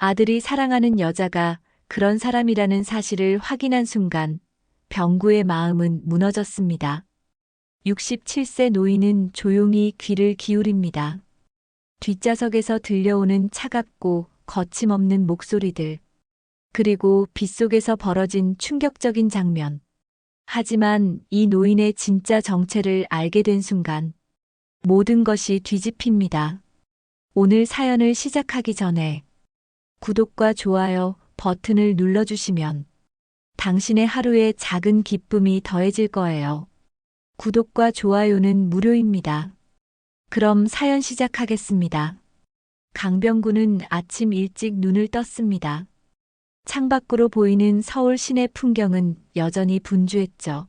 아들이 사랑하는 여자가 그런 사람이라는 사실을 확인한 순간 병구의 마음은 무너졌습니다. 67세 노인은 조용히 귀를 기울입니다. 뒷좌석에서 들려오는 차갑고 거침없는 목소리들, 그리고 빗속에서 벌어진 충격적인 장면. 하지만 이 노인의 진짜 정체를 알게 된 순간 모든 것이 뒤집힙니다. 오늘 사연을 시작하기 전에 구독과 좋아요 버튼을 눌러주시면 당신의 하루에 작은 기쁨이 더해질 거예요. 구독과 좋아요는 무료입니다. 그럼 사연 시작하겠습니다. 강병구는 아침 일찍 눈을 떴습니다. 창밖으로 보이는 서울 시내 풍경은 여전히 분주했죠.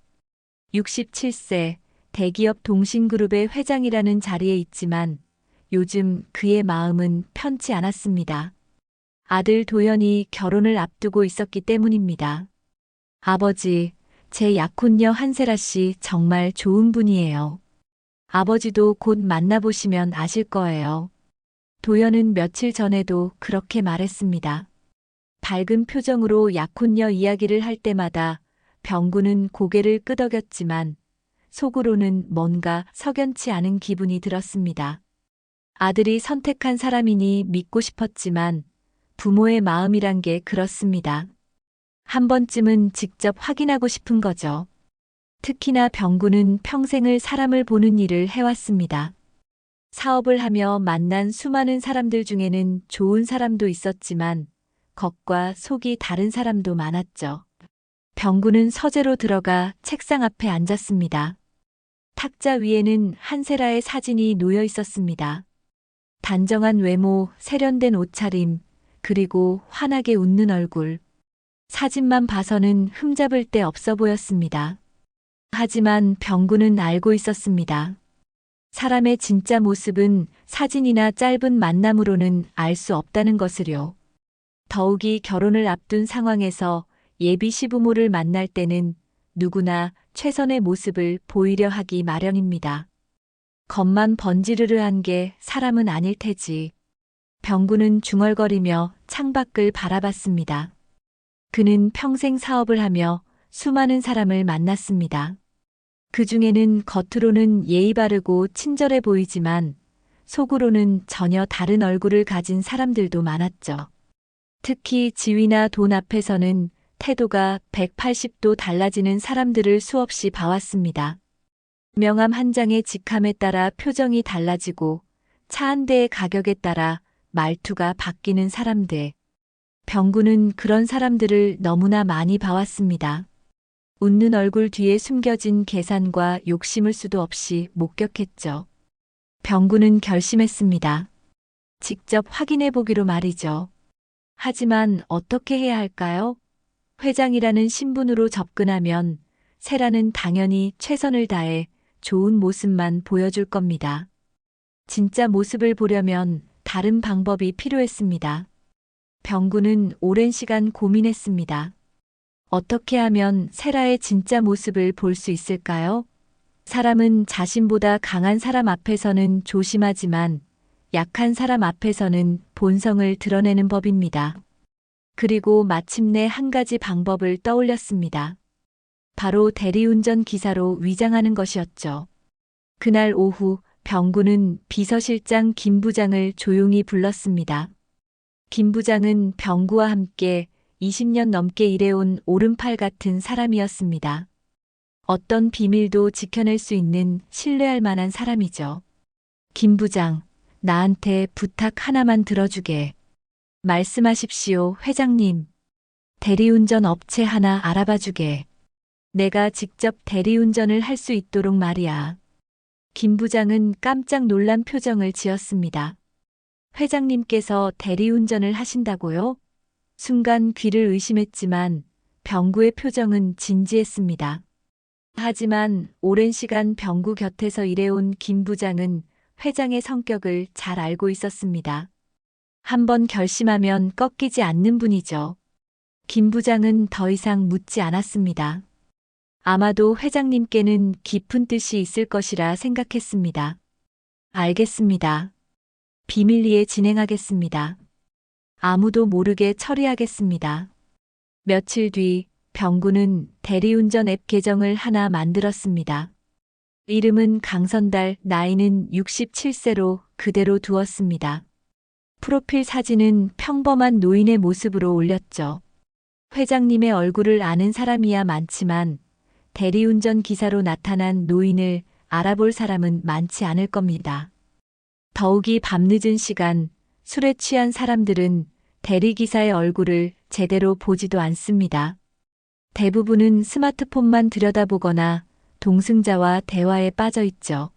67세 대기업 동신그룹의 회장이라는 자리에 있지만 요즘 그의 마음은 편치 않았습니다. 아들 도연이 결혼을 앞두고 있었기 때문입니다. 아버지, 제 약혼녀 한세라 씨 정말 좋은 분이에요. 아버지도 곧 만나보시면 아실 거예요. 도연은 며칠 전에도 그렇게 말했습니다. 밝은 표정으로 약혼녀 이야기를 할 때마다 병구는 고개를 끄덕였지만 속으로는 뭔가 석연치 않은 기분이 들었습니다. 아들이 선택한 사람이니 믿고 싶었지만 부모의 마음이란 게 그렇습니다. 한 번쯤은 직접 확인하고 싶은 거죠. 특히나 병구는 평생을 사람을 보는 일을 해왔습니다. 사업을 하며 만난 수많은 사람들 중에는 좋은 사람도 있었지만 겉과 속이 다른 사람도 많았죠. 병구는 서재로 들어가 책상 앞에 앉았습니다. 탁자 위에는 한세라의 사진이 놓여 있었습니다. 단정한 외모, 세련된 옷차림, 그리고 환하게 웃는 얼굴. 사진만 봐서는 흠잡을 데 없어 보였습니다. 하지만 병구는 알고 있었습니다. 사람의 진짜 모습은 사진이나 짧은 만남으로는 알 수 없다는 것을요. 더욱이 결혼을 앞둔 상황에서 예비 시부모를 만날 때는 누구나 최선의 모습을 보이려 하기 마련입니다. 겉만 번지르르한 게 사람은 아닐 테지. 병구는 중얼거리며 창밖을 바라봤습니다. 그는 평생 사업을 하며 수많은 사람을 만났습니다. 그 중에는 겉으로는 예의 바르고 친절해 보이지만 속으로는 전혀 다른 얼굴을 가진 사람들도 많았죠. 특히 지위나 돈 앞에서는 태도가 180도 달라지는 사람들을 수없이 봐왔습니다. 명함 한 장의 직함에 따라 표정이 달라지고 차 한 대의 가격에 따라 말투가 바뀌는 사람들. 병구는 그런 사람들을 너무나 많이 봐왔습니다. 웃는 얼굴 뒤에 숨겨진 계산과 욕심을 수도 없이 목격했죠. 병구는 결심했습니다. 직접 확인해 보기로 말이죠. 하지만 어떻게 해야 할까요? 회장이라는 신분으로 접근하면 세라는 당연히 최선을 다해 좋은 모습만 보여줄 겁니다. 진짜 모습을 보려면 다른 방법이 필요했습니다. 병구는 오랜 시간 고민했습니다. 어떻게 하면 세라의 진짜 모습을 볼 수 있을까요? 사람은 자신보다 강한 사람 앞에서는 조심하지만 약한 사람 앞에서는 본성을 드러내는 법입니다. 그리고 마침내 한 가지 방법을 떠올렸습니다. 바로 대리운전 기사로 위장하는 것이었죠. 그날 오후 병구는 비서실장 김 부장을 조용히 불렀습니다. 김 부장은 병구와 함께 20년 넘게 일해온 오른팔 같은 사람이었습니다. 어떤 비밀도 지켜낼 수 있는 신뢰할 만한 사람이죠. 김 부장, 나한테 부탁 하나만 들어주게. 말씀하십시오, 회장님. 대리운전 업체 하나 알아봐주게. 내가 직접 대리운전을 할 수 있도록 말이야. 김 부장은 깜짝 놀란 표정을 지었습니다. 회장님께서 대리운전을 하신다고요? 순간 귀를 의심했지만 병구의 표정은 진지했습니다. 하지만 오랜 시간 병구 곁에서 일해온 김 부장은 회장의 성격을 잘 알고 있었습니다. 한번 결심하면 꺾이지 않는 분이죠. 김 부장은 더 이상 묻지 않았습니다. 아마도 회장님께는 깊은 뜻이 있을 것이라 생각했습니다. 알겠습니다. 비밀리에 진행하겠습니다. 아무도 모르게 처리하겠습니다. 며칠 뒤 병구는 대리운전 앱 계정을 하나 만들었습니다. 이름은 강선달, 나이는 67세로 그대로 두었습니다. 프로필 사진은 평범한 노인의 모습으로 올렸죠. 회장님의 얼굴을 아는 사람이야 많지만 대리운전 기사로 나타난 노인을 알아볼 사람은 많지 않을 겁니다. 더욱이 밤늦은 시간, 술에 취한 사람들은 대리기사의 얼굴을 제대로 보지도 않습니다. 대부분은 스마트폰만 들여다보거나 동승자와 대화에 빠져 있죠.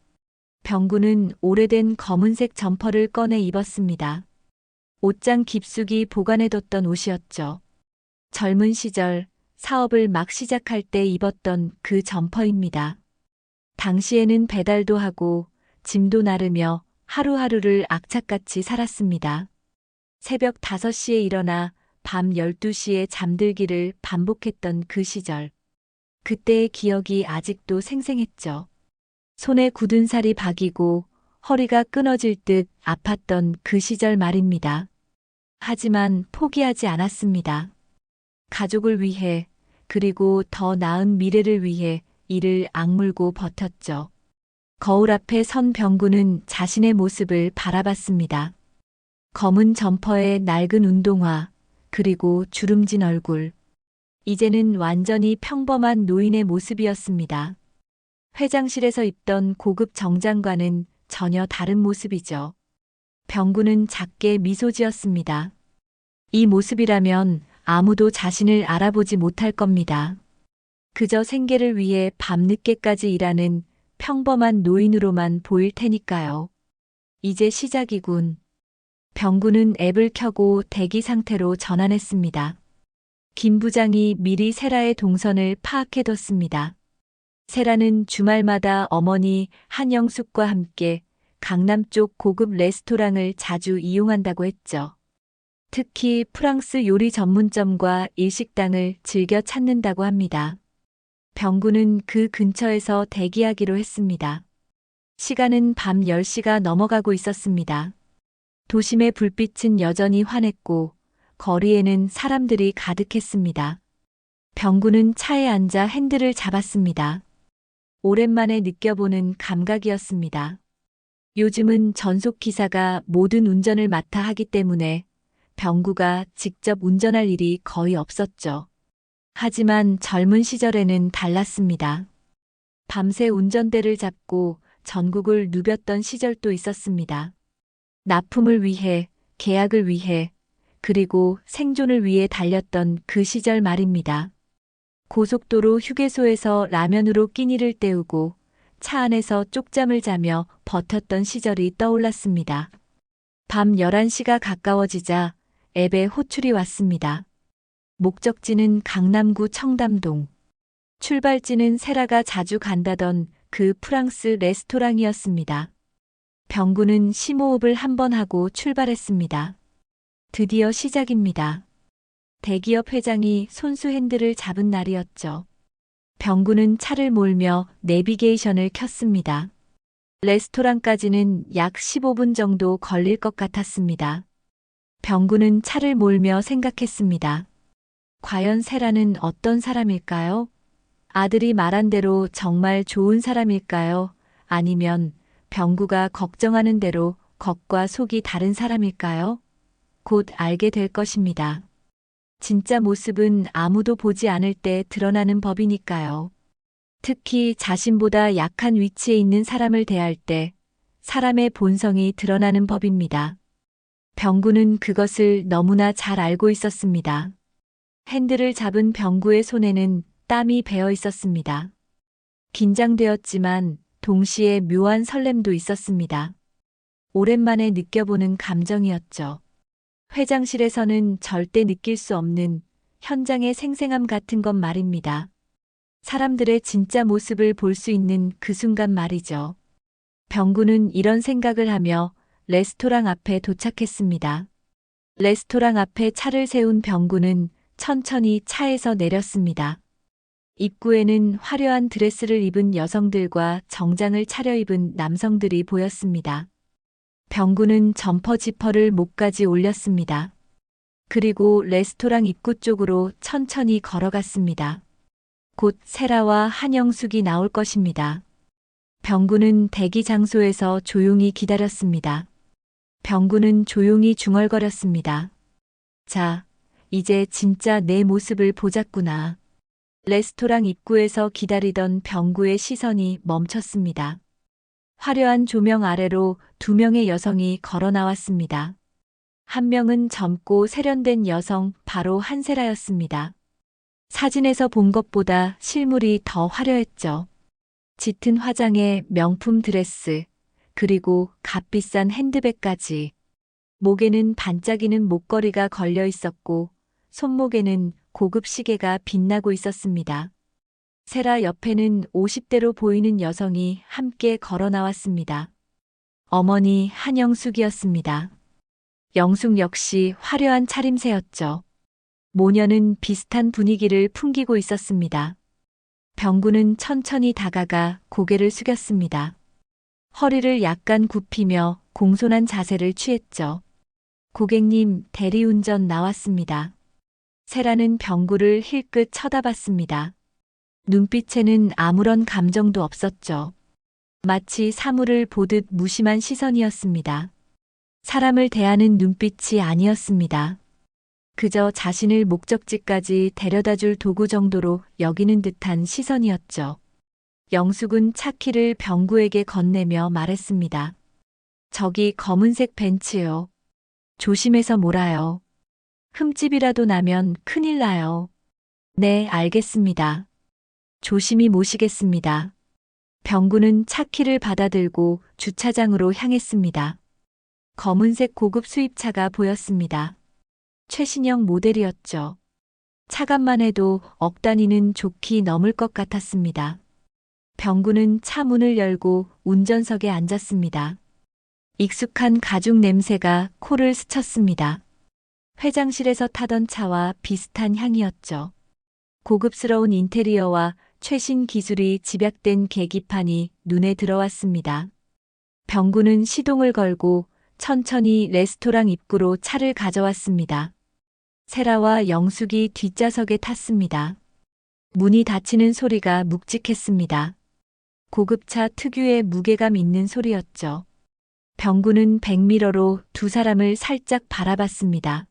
병구는 오래된 검은색 점퍼를 꺼내 입었습니다. 옷장 깊숙이 보관해뒀던 옷이었죠. 젊은 시절 사업을 막 시작할 때 입었던 그 점퍼입니다. 당시에는 배달도 하고 짐도 나르며 하루하루를 악착같이 살았습니다. 새벽 5시에 일어나 밤 12시에 잠들기를 반복했던 그 시절. 그때의 기억이 아직도 생생했죠. 손에 굳은 살이 박이고 허리가 끊어질 듯 아팠던 그 시절 말입니다. 하지만 포기하지 않았습니다. 가족을 위해, 그리고 더 나은 미래를 위해 이를 악물고 버텼죠. 거울 앞에 선 병구는 자신의 모습을 바라봤습니다. 검은 점퍼에 낡은 운동화, 그리고 주름진 얼굴. 이제는 완전히 평범한 노인의 모습이었습니다. 회장실에서 입던 고급 정장과는 전혀 다른 모습이죠. 병구는 작게 미소 지었습니다. 이 모습이라면 아무도 자신을 알아보지 못할 겁니다. 그저 생계를 위해 밤늦게까지 일하는 평범한 노인으로만 보일 테니까요. 이제 시작이군. 병구는 앱을 켜고 대기 상태로 전환했습니다. 김 부장이 미리 세라의 동선을 파악해뒀습니다. 세라는 주말마다 어머니 한영숙과 함께 강남 쪽 고급 레스토랑을 자주 이용한다고 했죠. 특히 프랑스 요리 전문점과 일식당을 즐겨 찾는다고 합니다. 병구는 그 근처에서 대기하기로 했습니다. 시간은 밤 10시가 넘어가고 있었습니다. 도심의 불빛은 여전히 환했고 거리에는 사람들이 가득했습니다. 병구는 차에 앉아 핸들을 잡았습니다. 오랜만에 느껴보는 감각이었습니다. 요즘은 전속 기사가 모든 운전을 맡아 하기 때문에 병구가 직접 운전할 일이 거의 없었죠. 하지만 젊은 시절에는 달랐습니다. 밤새 운전대를 잡고 전국을 누볐던 시절도 있었습니다. 납품을 위해, 계약을 위해, 그리고 생존을 위해 달렸던 그 시절 말입니다. 고속도로 휴게소에서 라면으로 끼니를 때우고 차 안에서 쪽잠을 자며 버텼던 시절이 떠올랐습니다. 밤 11시가 가까워지자 앱에 호출이 왔습니다. 목적지는 강남구 청담동. 출발지는 세라가 자주 간다던 그 프랑스 레스토랑이었습니다. 병구는 심호흡을 한번 하고 출발했습니다. 드디어 시작입니다. 대기업 회장이 손수 핸들을 잡은 날이었죠. 병구는 차를 몰며 내비게이션을 켰습니다. 레스토랑까지는 약 15분 정도 걸릴 것 같았습니다. 병구는 차를 몰며 생각했습니다. 과연 세라는 어떤 사람일까요? 아들이 말한 대로 정말 좋은 사람일까요? 아니면 병구가 걱정하는 대로 겉과 속이 다른 사람일까요? 곧 알게 될 것입니다. 진짜 모습은 아무도 보지 않을 때 드러나는 법이니까요. 특히 자신보다 약한 위치에 있는 사람을 대할 때 사람의 본성이 드러나는 법입니다. 병구는 그것을 너무나 잘 알고 있었습니다. 핸들을 잡은 병구의 손에는 땀이 배어 있었습니다. 긴장되었지만 동시에 묘한 설렘도 있었습니다. 오랜만에 느껴보는 감정이었죠. 회장실에서는 절대 느낄 수 없는 현장의 생생함 같은 것 말입니다. 사람들의 진짜 모습을 볼 수 있는 그 순간 말이죠. 병구는 이런 생각을 하며 레스토랑 앞에 도착했습니다. 레스토랑 앞에 차를 세운 병구는 천천히 차에서 내렸습니다. 입구에는 화려한 드레스를 입은 여성들과 정장을 차려입은 남성들이 보였습니다. 병구는 점퍼 지퍼를 목까지 올렸습니다. 그리고 레스토랑 입구 쪽으로 천천히 걸어갔습니다. 곧 세라와 한영숙이 나올 것입니다. 병구는 대기 장소에서 조용히 기다렸습니다. 병구는 조용히 중얼거렸습니다. 자, 이제 진짜 내 모습을 보자꾸나. 레스토랑 입구에서 기다리던 병구의 시선이 멈췄습니다. 화려한 조명 아래로 두 명의 여성이 걸어 나왔습니다. 한 명은 젊고 세련된 여성, 바로 한세라였습니다. 사진에서 본 것보다 실물이 더 화려했죠. 짙은 화장에 명품 드레스, 그리고 값비싼 핸드백까지. 목에는 반짝이는 목걸이가 걸려 있었고, 손목에는 고급 시계가 빛나고 있었습니다. 세라 옆에는 50대로 보이는 여성이 함께 걸어 나왔습니다. 어머니 한영숙이었습니다. 영숙 역시 화려한 차림새였죠. 모녀는 비슷한 분위기를 풍기고 있었습니다. 병구는 천천히 다가가 고개를 숙였습니다. 허리를 약간 굽히며 공손한 자세를 취했죠. 고객님, 대리운전 나왔습니다. 세라는 병구를 힐끗 쳐다봤습니다. 눈빛에는 아무런 감정도 없었죠. 마치 사물을 보듯 무심한 시선이었습니다. 사람을 대하는 눈빛이 아니었습니다. 그저 자신을 목적지까지 데려다줄 도구 정도로 여기는 듯한 시선이었죠. 영숙은 차키를 병구에게 건네며 말했습니다. 저기 검은색 벤츠요. 조심해서 몰아요. 흠집이라도 나면 큰일 나요. 네, 알겠습니다. 조심히 모시겠습니다. 병구는 차키를 받아들고 주차장으로 향했습니다. 검은색 고급 수입차가 보였습니다. 최신형 모델이었죠. 차값만 해도 억 단위는 좋게 넘을 것 같았습니다. 병구는 차 문을 열고 운전석에 앉았습니다. 익숙한 가죽 냄새가 코를 스쳤습니다. 회장실에서 타던 차와 비슷한 향이었죠. 고급스러운 인테리어와 최신 기술이 집약된 계기판이 눈에 들어왔습니다. 병구는 시동을 걸고 천천히 레스토랑 입구로 차를 가져왔습니다. 세라와 영숙이 뒷좌석에 탔습니다. 문이 닫히는 소리가 묵직했습니다. 고급차 특유의 무게감 있는 소리였죠. 병구는 백미러로 두 사람을 살짝 바라봤습니다.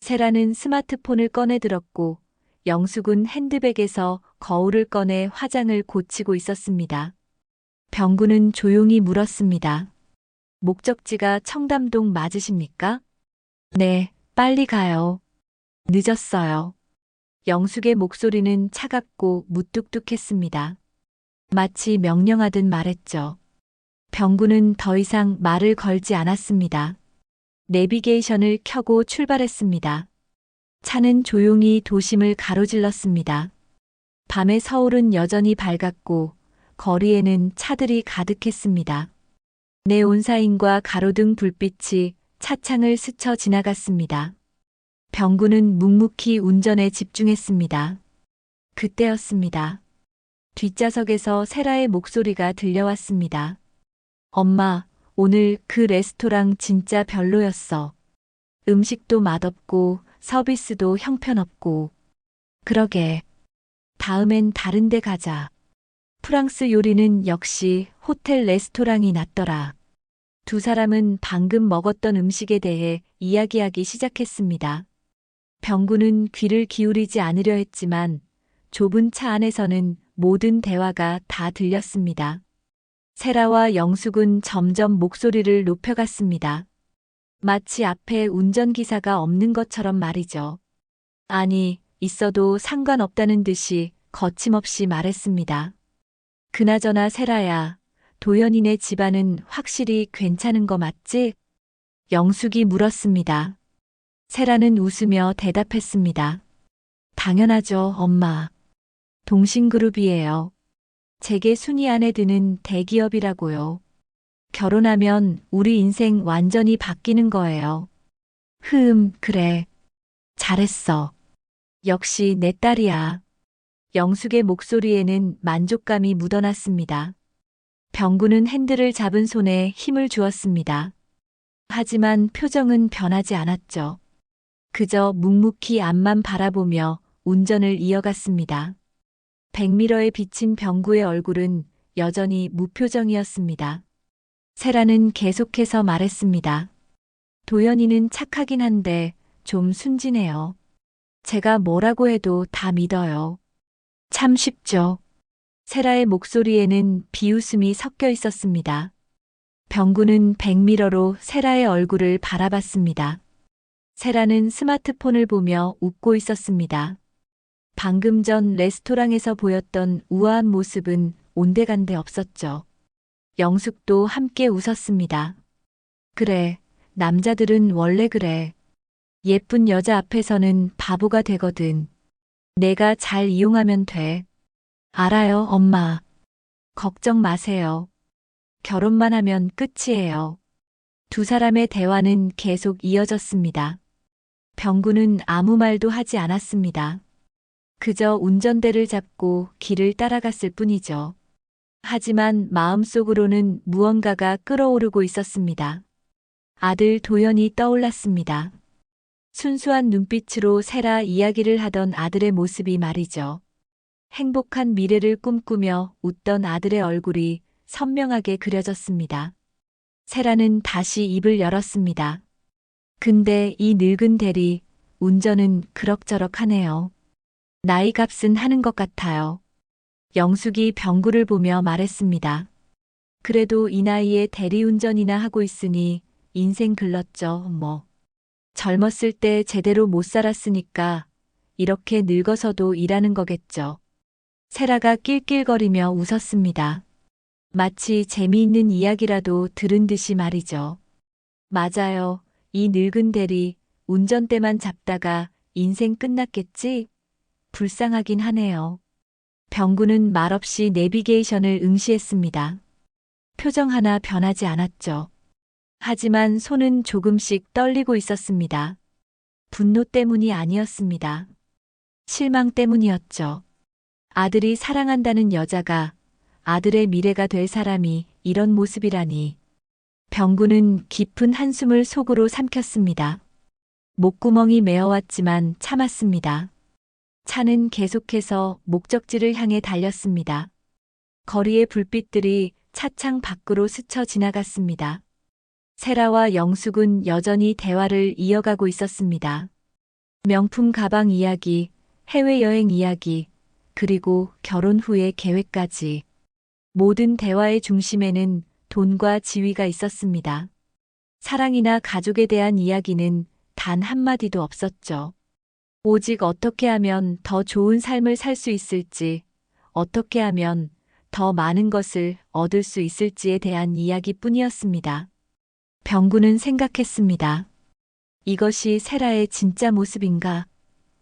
세라는 스마트폰을 꺼내 들었고 영숙은 핸드백에서 거울을 꺼내 화장을 고치고 있었습니다. 병구는 조용히 물었습니다. 목적지가 청담동 맞으십니까? 네, 빨리 가요. 늦었어요. 영숙의 목소리는 차갑고 무뚝뚝했습니다. 마치 명령하듯 말했죠. 병구는 더 이상 말을 걸지 않았습니다. 내비게이션을 켜고 출발했습니다. 차는 조용히 도심을 가로질렀습니다. 밤의 서울은 여전히 밝았고 거리에는 차들이 가득했습니다. 네온사인과 가로등 불빛이 차창을 스쳐 지나갔습니다. 병구는 묵묵히 운전에 집중했습니다. 그때였습니다. 뒷좌석에서 세라의 목소리가 들려왔습니다. 엄마, 오늘 그 레스토랑 진짜 별로였어. 음식도 맛없고 서비스도 형편없고. 그러게. 다음엔 다른 데 가자. 프랑스 요리는 역시 호텔 레스토랑이 낫더라. 두 사람은 방금 먹었던 음식에 대해 이야기하기 시작했습니다. 병구는 귀를 기울이지 않으려 했지만 좁은 차 안에서는 모든 대화가 다 들렸습니다. 세라와 영숙은 점점 목소리를 높여갔습니다. 마치 앞에 운전기사가 없는 것처럼 말이죠. 아니, 있어도 상관없다는 듯이 거침없이 말했습니다. 그나저나 세라야, 도연이네 집안은 확실히 괜찮은 거 맞지? 영숙이 물었습니다. 세라는 웃으며 대답했습니다. 당연하죠, 엄마. 동신그룹이에요. 제게 순위 안에 드는 대기업이라고요. 결혼하면 우리 인생 완전히 바뀌는 거예요. 그래. 잘했어. 역시 내 딸이야. 영숙의 목소리에는 만족감이 묻어났습니다. 병구는 핸들을 잡은 손에 힘을 주었습니다. 하지만 표정은 변하지 않았죠. 그저 묵묵히 앞만 바라보며 운전을 이어갔습니다. 백미러에 비친 병구의 얼굴은 여전히 무표정이었습니다. 세라는 계속해서 말했습니다. 도연이는 착하긴 한데 좀 순진해요. 제가 뭐라고 해도 다 믿어요. 참 쉽죠. 세라의 목소리에는 비웃음이 섞여 있었습니다. 병구는 백미러로 세라의 얼굴을 바라봤습니다. 세라는 스마트폰을 보며 웃고 있었습니다. 방금 전 레스토랑에서 보였던 우아한 모습은 온데간데 없었죠. 영숙도 함께 웃었습니다. 그래, 남자들은 원래 그래. 예쁜 여자 앞에서는 바보가 되거든. 내가 잘 이용하면 돼. 알아요, 엄마. 걱정 마세요. 결혼만 하면 끝이에요. 두 사람의 대화는 계속 이어졌습니다. 병구는 아무 말도 하지 않았습니다. 그저 운전대를 잡고 길을 따라갔을 뿐이죠. 하지만 마음속으로는 무언가가 끓어오르고 있었습니다. 아들 도연이 떠올랐습니다. 순수한 눈빛으로 세라 이야기를 하던 아들의 모습이 말이죠. 행복한 미래를 꿈꾸며 웃던 아들의 얼굴이 선명하게 그려졌습니다. 세라는 다시 입을 열었습니다. 근데 이 늙은 대리, 운전은 그럭저럭 하네요. 나이 값은 하는 것 같아요. 영숙이 병구를 보며 말했습니다. 그래도 이 나이에 대리운전이나 하고 있으니 인생 글렀죠, 뭐. 젊었을 때 제대로 못 살았으니까 이렇게 늙어서도 일하는 거겠죠. 세라가 낄낄거리며 웃었습니다. 마치 재미있는 이야기라도 들은 듯이 말이죠. 맞아요. 이 늙은 대리, 운전대만 잡다가 인생 끝났겠지? 불쌍하긴 하네요. 병구는 말없이 내비게이션을 응시했습니다. 표정 하나 변하지 않았죠. 하지만 손은 조금씩 떨리고 있었습니다. 분노 때문이 아니었습니다. 실망 때문이었죠. 아들이 사랑한다는 여자가 아들의 미래가 될 사람이 이런 모습이라니. 병구는 깊은 한숨을 속으로 삼켰습니다. 목구멍이 메어왔지만 참았습니다. 차는 계속해서 목적지를 향해 달렸습니다. 거리의 불빛들이 차창 밖으로 스쳐 지나갔습니다. 세라와 영숙은 여전히 대화를 이어가고 있었습니다. 명품 가방 이야기, 해외여행 이야기, 그리고 결혼 후의 계획까지. 모든 대화의 중심에는 돈과 지위가 있었습니다. 사랑이나 가족에 대한 이야기는 단 한마디도 없었죠. 오직 어떻게 하면 더 좋은 삶을 살 수 있을지, 어떻게 하면 더 많은 것을 얻을 수 있을지에 대한 이야기뿐이었습니다. 병구는 생각했습니다. 이것이 세라의 진짜 모습인가?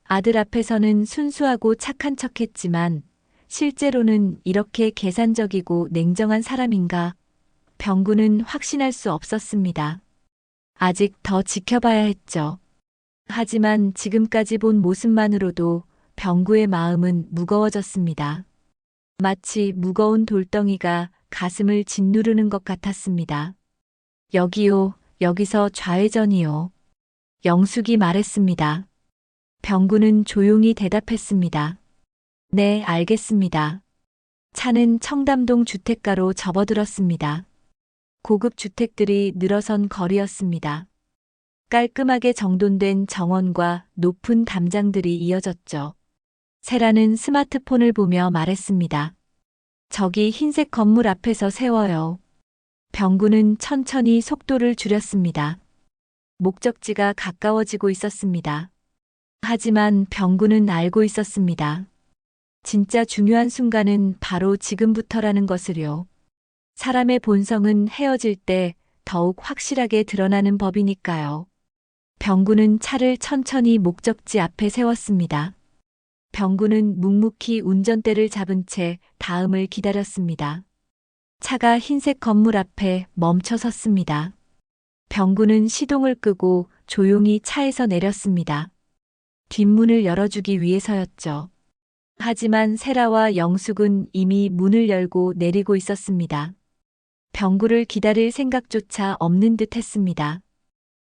아들 앞에서는 순수하고 착한 척했지만 실제로는 이렇게 계산적이고 냉정한 사람인가? 병구는 확신할 수 없었습니다. 아직 더 지켜봐야 했죠. 하지만 지금까지 본 모습만으로도 병구의 마음은 무거워졌습니다. 마치 무거운 돌덩이가 가슴을 짓누르는 것 같았습니다. 여기요, 여기서 좌회전이요. 영숙이 말했습니다. 병구는 조용히 대답했습니다. 네, 알겠습니다. 차는 청담동 주택가로 접어들었습니다. 고급 주택들이 늘어선 거리였습니다. 깔끔하게 정돈된 정원과 높은 담장들이 이어졌죠. 세라는 스마트폰을 보며 말했습니다. 저기 흰색 건물 앞에서 세워요. 병구는 천천히 속도를 줄였습니다. 목적지가 가까워지고 있었습니다. 하지만 병구는 알고 있었습니다. 진짜 중요한 순간은 바로 지금부터라는 것을요. 사람의 본성은 헤어질 때 더욱 확실하게 드러나는 법이니까요. 병구는 차를 천천히 목적지 앞에 세웠습니다. 병구는 묵묵히 운전대를 잡은 채 다음을 기다렸습니다. 차가 흰색 건물 앞에 멈춰 섰습니다. 병구는 시동을 끄고 조용히 차에서 내렸습니다. 뒷문을 열어주기 위해서였죠. 하지만 세라와 영숙은 이미 문을 열고 내리고 있었습니다. 병구를 기다릴 생각조차 없는 듯 했습니다.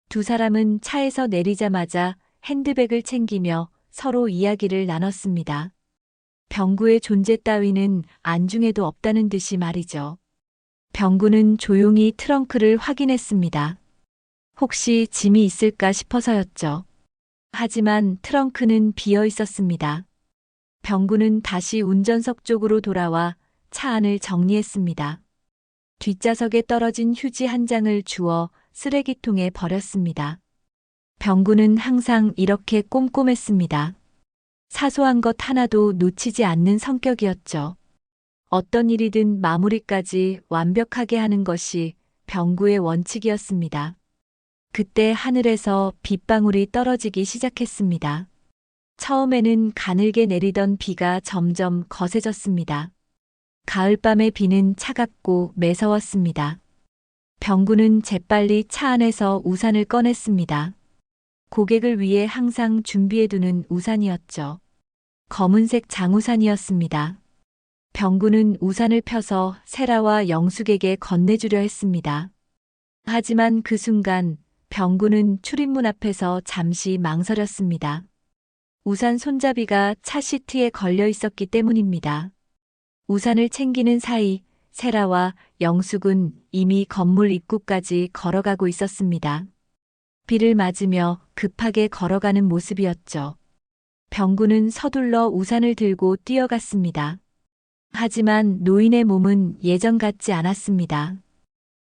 두 사람은 차에서 내리자마자 핸드백을 챙기며 서로 이야기를 나눴습니다. 병구의 존재 따위는 안중에도 없다는 듯이 말이죠. 병구는 조용히 트렁크를 확인했습니다. 혹시 짐이 있을까 싶어서였죠. 하지만 트렁크는 비어 있었습니다. 병구는 다시 운전석 쪽으로 돌아와 차 안을 정리했습니다. 뒷좌석에 떨어진 휴지 한 장을 주워 쓰레기통에 버렸습니다. 병구는 항상 이렇게 꼼꼼했습니다. 사소한 것 하나도 놓치지 않는 성격이었죠. 어떤 일이든 마무리까지 완벽하게 하는 것이 병구의 원칙이었습니다. 그때 하늘에서 빗방울이 떨어지기 시작했습니다. 처음에는 가늘게 내리던 비가 점점 거세졌습니다. 가을밤의 비는 차갑고 매서웠습니다. 병구는 재빨리 차 안에서 우산을 꺼냈습니다. 고객을 위해 항상 준비해두는 우산이었죠. 검은색 장우산이었습니다. 병구는 우산을 펴서 세라와 영숙에게 건네주려 했습니다. 하지만 그 순간 병구는 출입문 앞에서 잠시 망설였습니다. 우산 손잡이가 차 시트에 걸려 있었기 때문입니다. 우산을 챙기는 사이 세라와 영숙은 이미 건물 입구까지 걸어가고 있었습니다. 비를 맞으며 급하게 걸어가는 모습이었죠. 병구는 서둘러 우산을 들고 뛰어갔습니다. 하지만 노인의 몸은 예전 같지 않았습니다.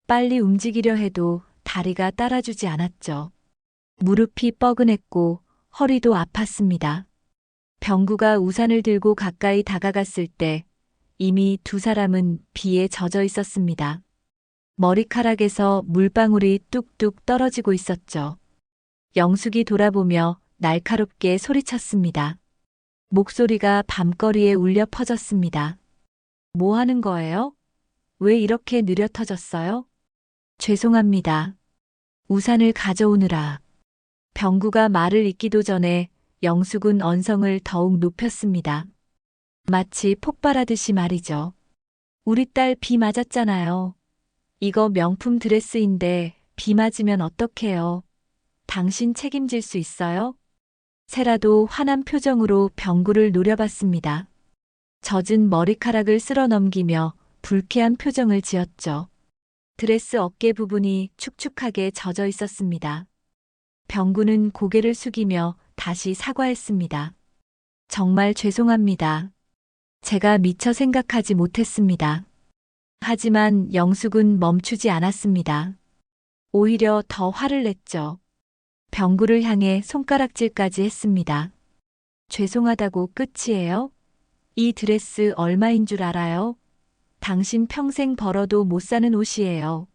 빨리 움직이려 해도 다리가 따라주지 않았죠. 무릎이 뻐근했고 허리도 아팠습니다. 병구가 우산을 들고 가까이 다가갔을 때 이미 두 사람은 비에 젖어 있었습니다. 머리카락에서 물방울이 뚝뚝 떨어지고 있었죠. 영숙이 돌아보며 날카롭게 소리쳤습니다. 목소리가 밤거리에 울려 퍼졌습니다. 뭐 하는 거예요? 왜 이렇게 느려 터졌어요? 죄송합니다. 우산을 가져오느라. 병구가 말을 잇기도 전에 영숙은 언성을 더욱 높였습니다. 마치 폭발하듯이 말이죠. 우리 딸 비 맞았잖아요. 이거 명품 드레스인데 비 맞으면 어떡해요? 당신 책임질 수 있어요? 세라도 화난 표정으로 병구를 노려봤습니다. 젖은 머리카락을 쓸어 넘기며 불쾌한 표정을 지었죠. 드레스 어깨 부분이 축축하게 젖어 있었습니다. 병구는 고개를 숙이며 다시 사과했습니다. 정말 죄송합니다. 제가 미처 생각하지 못했습니다. 하지만 영숙은 멈추지 않았습니다. 오히려 더 화를 냈죠. 병구를 향해 손가락질까지 했습니다. 죄송하다고 끝이에요? 이 드레스 얼마인 줄 알아요? 당신 평생 벌어도 못 사는 옷이에요.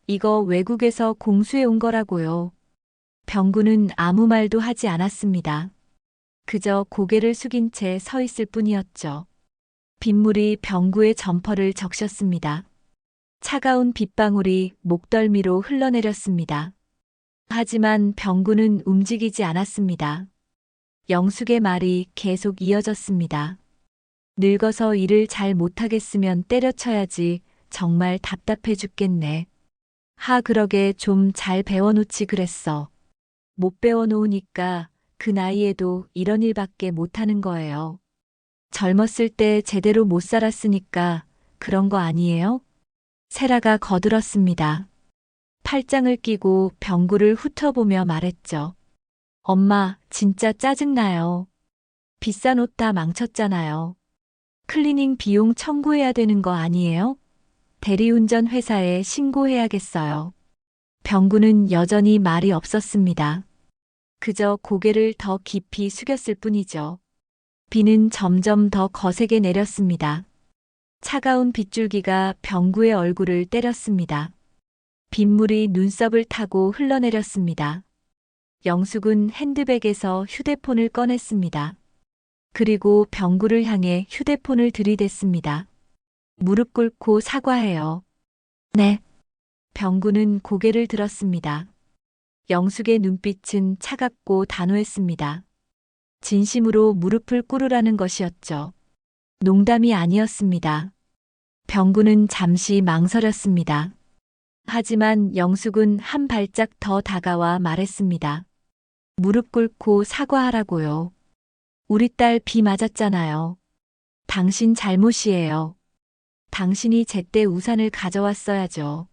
이거 외국에서 공수해 온 거라고요. 병구는 아무 말도 하지 않았습니다. 그저 고개를 숙인 채 서 있을 뿐이었죠. 빗물이 병구의 점퍼를 적셨습니다. 차가운 빗방울이 목덜미로 흘러내렸습니다. 하지만 병구는 움직이지 않았습니다. 영숙의 말이 계속 이어졌습니다. 늙어서 일을 잘 못하겠으면 때려쳐야지. 정말 답답해 죽겠네. 그러게 좀 잘 배워놓지 그랬어. 못 배워놓으니까 그 나이에도 이런 일밖에 못하는 거예요. 젊었을 때 제대로 못 살았으니까 그런 거 아니에요? 세라가 거들었습니다. 팔짱을 끼고 병구를 훑어보며 말했죠. 엄마, 진짜 짜증나요. 비싼 옷 다 망쳤잖아요. 클리닝 비용 청구해야 되는 거 아니에요? 대리운전 회사에 신고해야겠어요. 병구는 여전히 말이 없었습니다. 그저 고개를 더 깊이 숙였을 뿐이죠. 비는 점점 더 거세게 내렸습니다. 차가운 빗줄기가 병구의 얼굴을 때렸습니다. 빗물이 눈썹을 타고 흘러내렸습니다. 영숙은 핸드백에서 휴대폰을 꺼냈습니다. 그리고 병구를 향해 휴대폰을 들이댔습니다. 무릎 꿇고 사과해요. 네. 병구는 고개를 들었습니다. 영숙의 눈빛은 차갑고 단호했습니다. 진심으로 무릎을 꿇으라는 것이었죠. 농담이 아니었습니다. 병구는 잠시 망설였습니다. 하지만 영숙은 한 발짝 더 다가와 말했습니다. 무릎 꿇고 사과하라고요. 우리 딸 비 맞았잖아요. 당신 잘못이에요. 당신이 제때 우산을 가져왔어야죠.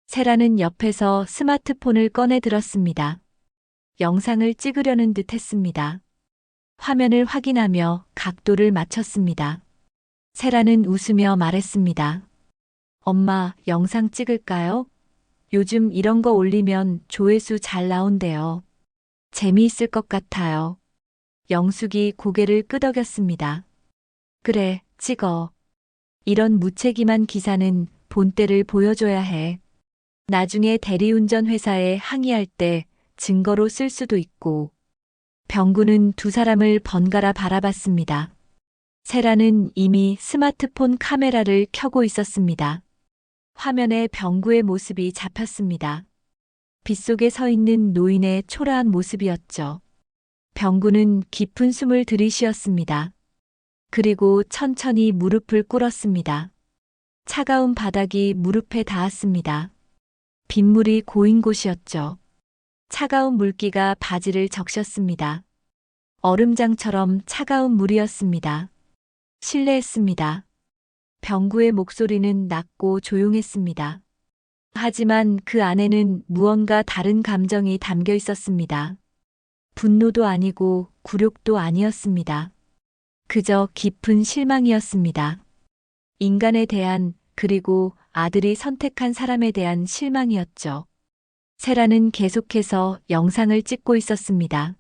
세라는 옆에서 스마트폰을 꺼내 들었습니다. 영상을 찍으려는 듯 했습니다. 화면을 확인하며 각도를 맞췄습니다. 세라는 웃으며 말했습니다. 엄마, 영상 찍을까요? 요즘 이런 거 올리면 조회수 잘 나온대요. 재미있을 것 같아요. 영숙이 고개를 끄덕였습니다. 그래, 찍어. 이런 무책임한 기사는 본때를 보여줘야 해. 나중에 대리운전 회사에 항의할 때 증거로 쓸 수도 있고. 병구는 두 사람을 번갈아 바라봤습니다. 세라는 이미 스마트폰 카메라를 켜고 있었습니다. 화면에 병구의 모습이 잡혔습니다. 빗속에 서 있는 노인의 초라한 모습이었죠. 병구는 깊은 숨을 들이쉬었습니다. 그리고 천천히 무릎을 꿇었습니다. 차가운 바닥이 무릎에 닿았습니다. 빗물이 고인 곳이었죠. 차가운 물기가 바지를 적셨습니다. 얼음장처럼 차가운 물이었습니다. 실례했습니다. 병구의 목소리는 낮고 조용했습니다. 하지만 그 안에는 무언가 다른 감정이 담겨 있었습니다. 분노도 아니고 굴욕도 아니었습니다. 그저 깊은 실망이었습니다. 인간에 대한, 그리고 아들이 선택한 사람에 대한 실망이었죠. 세라는 계속해서 영상을 찍고 있었습니다.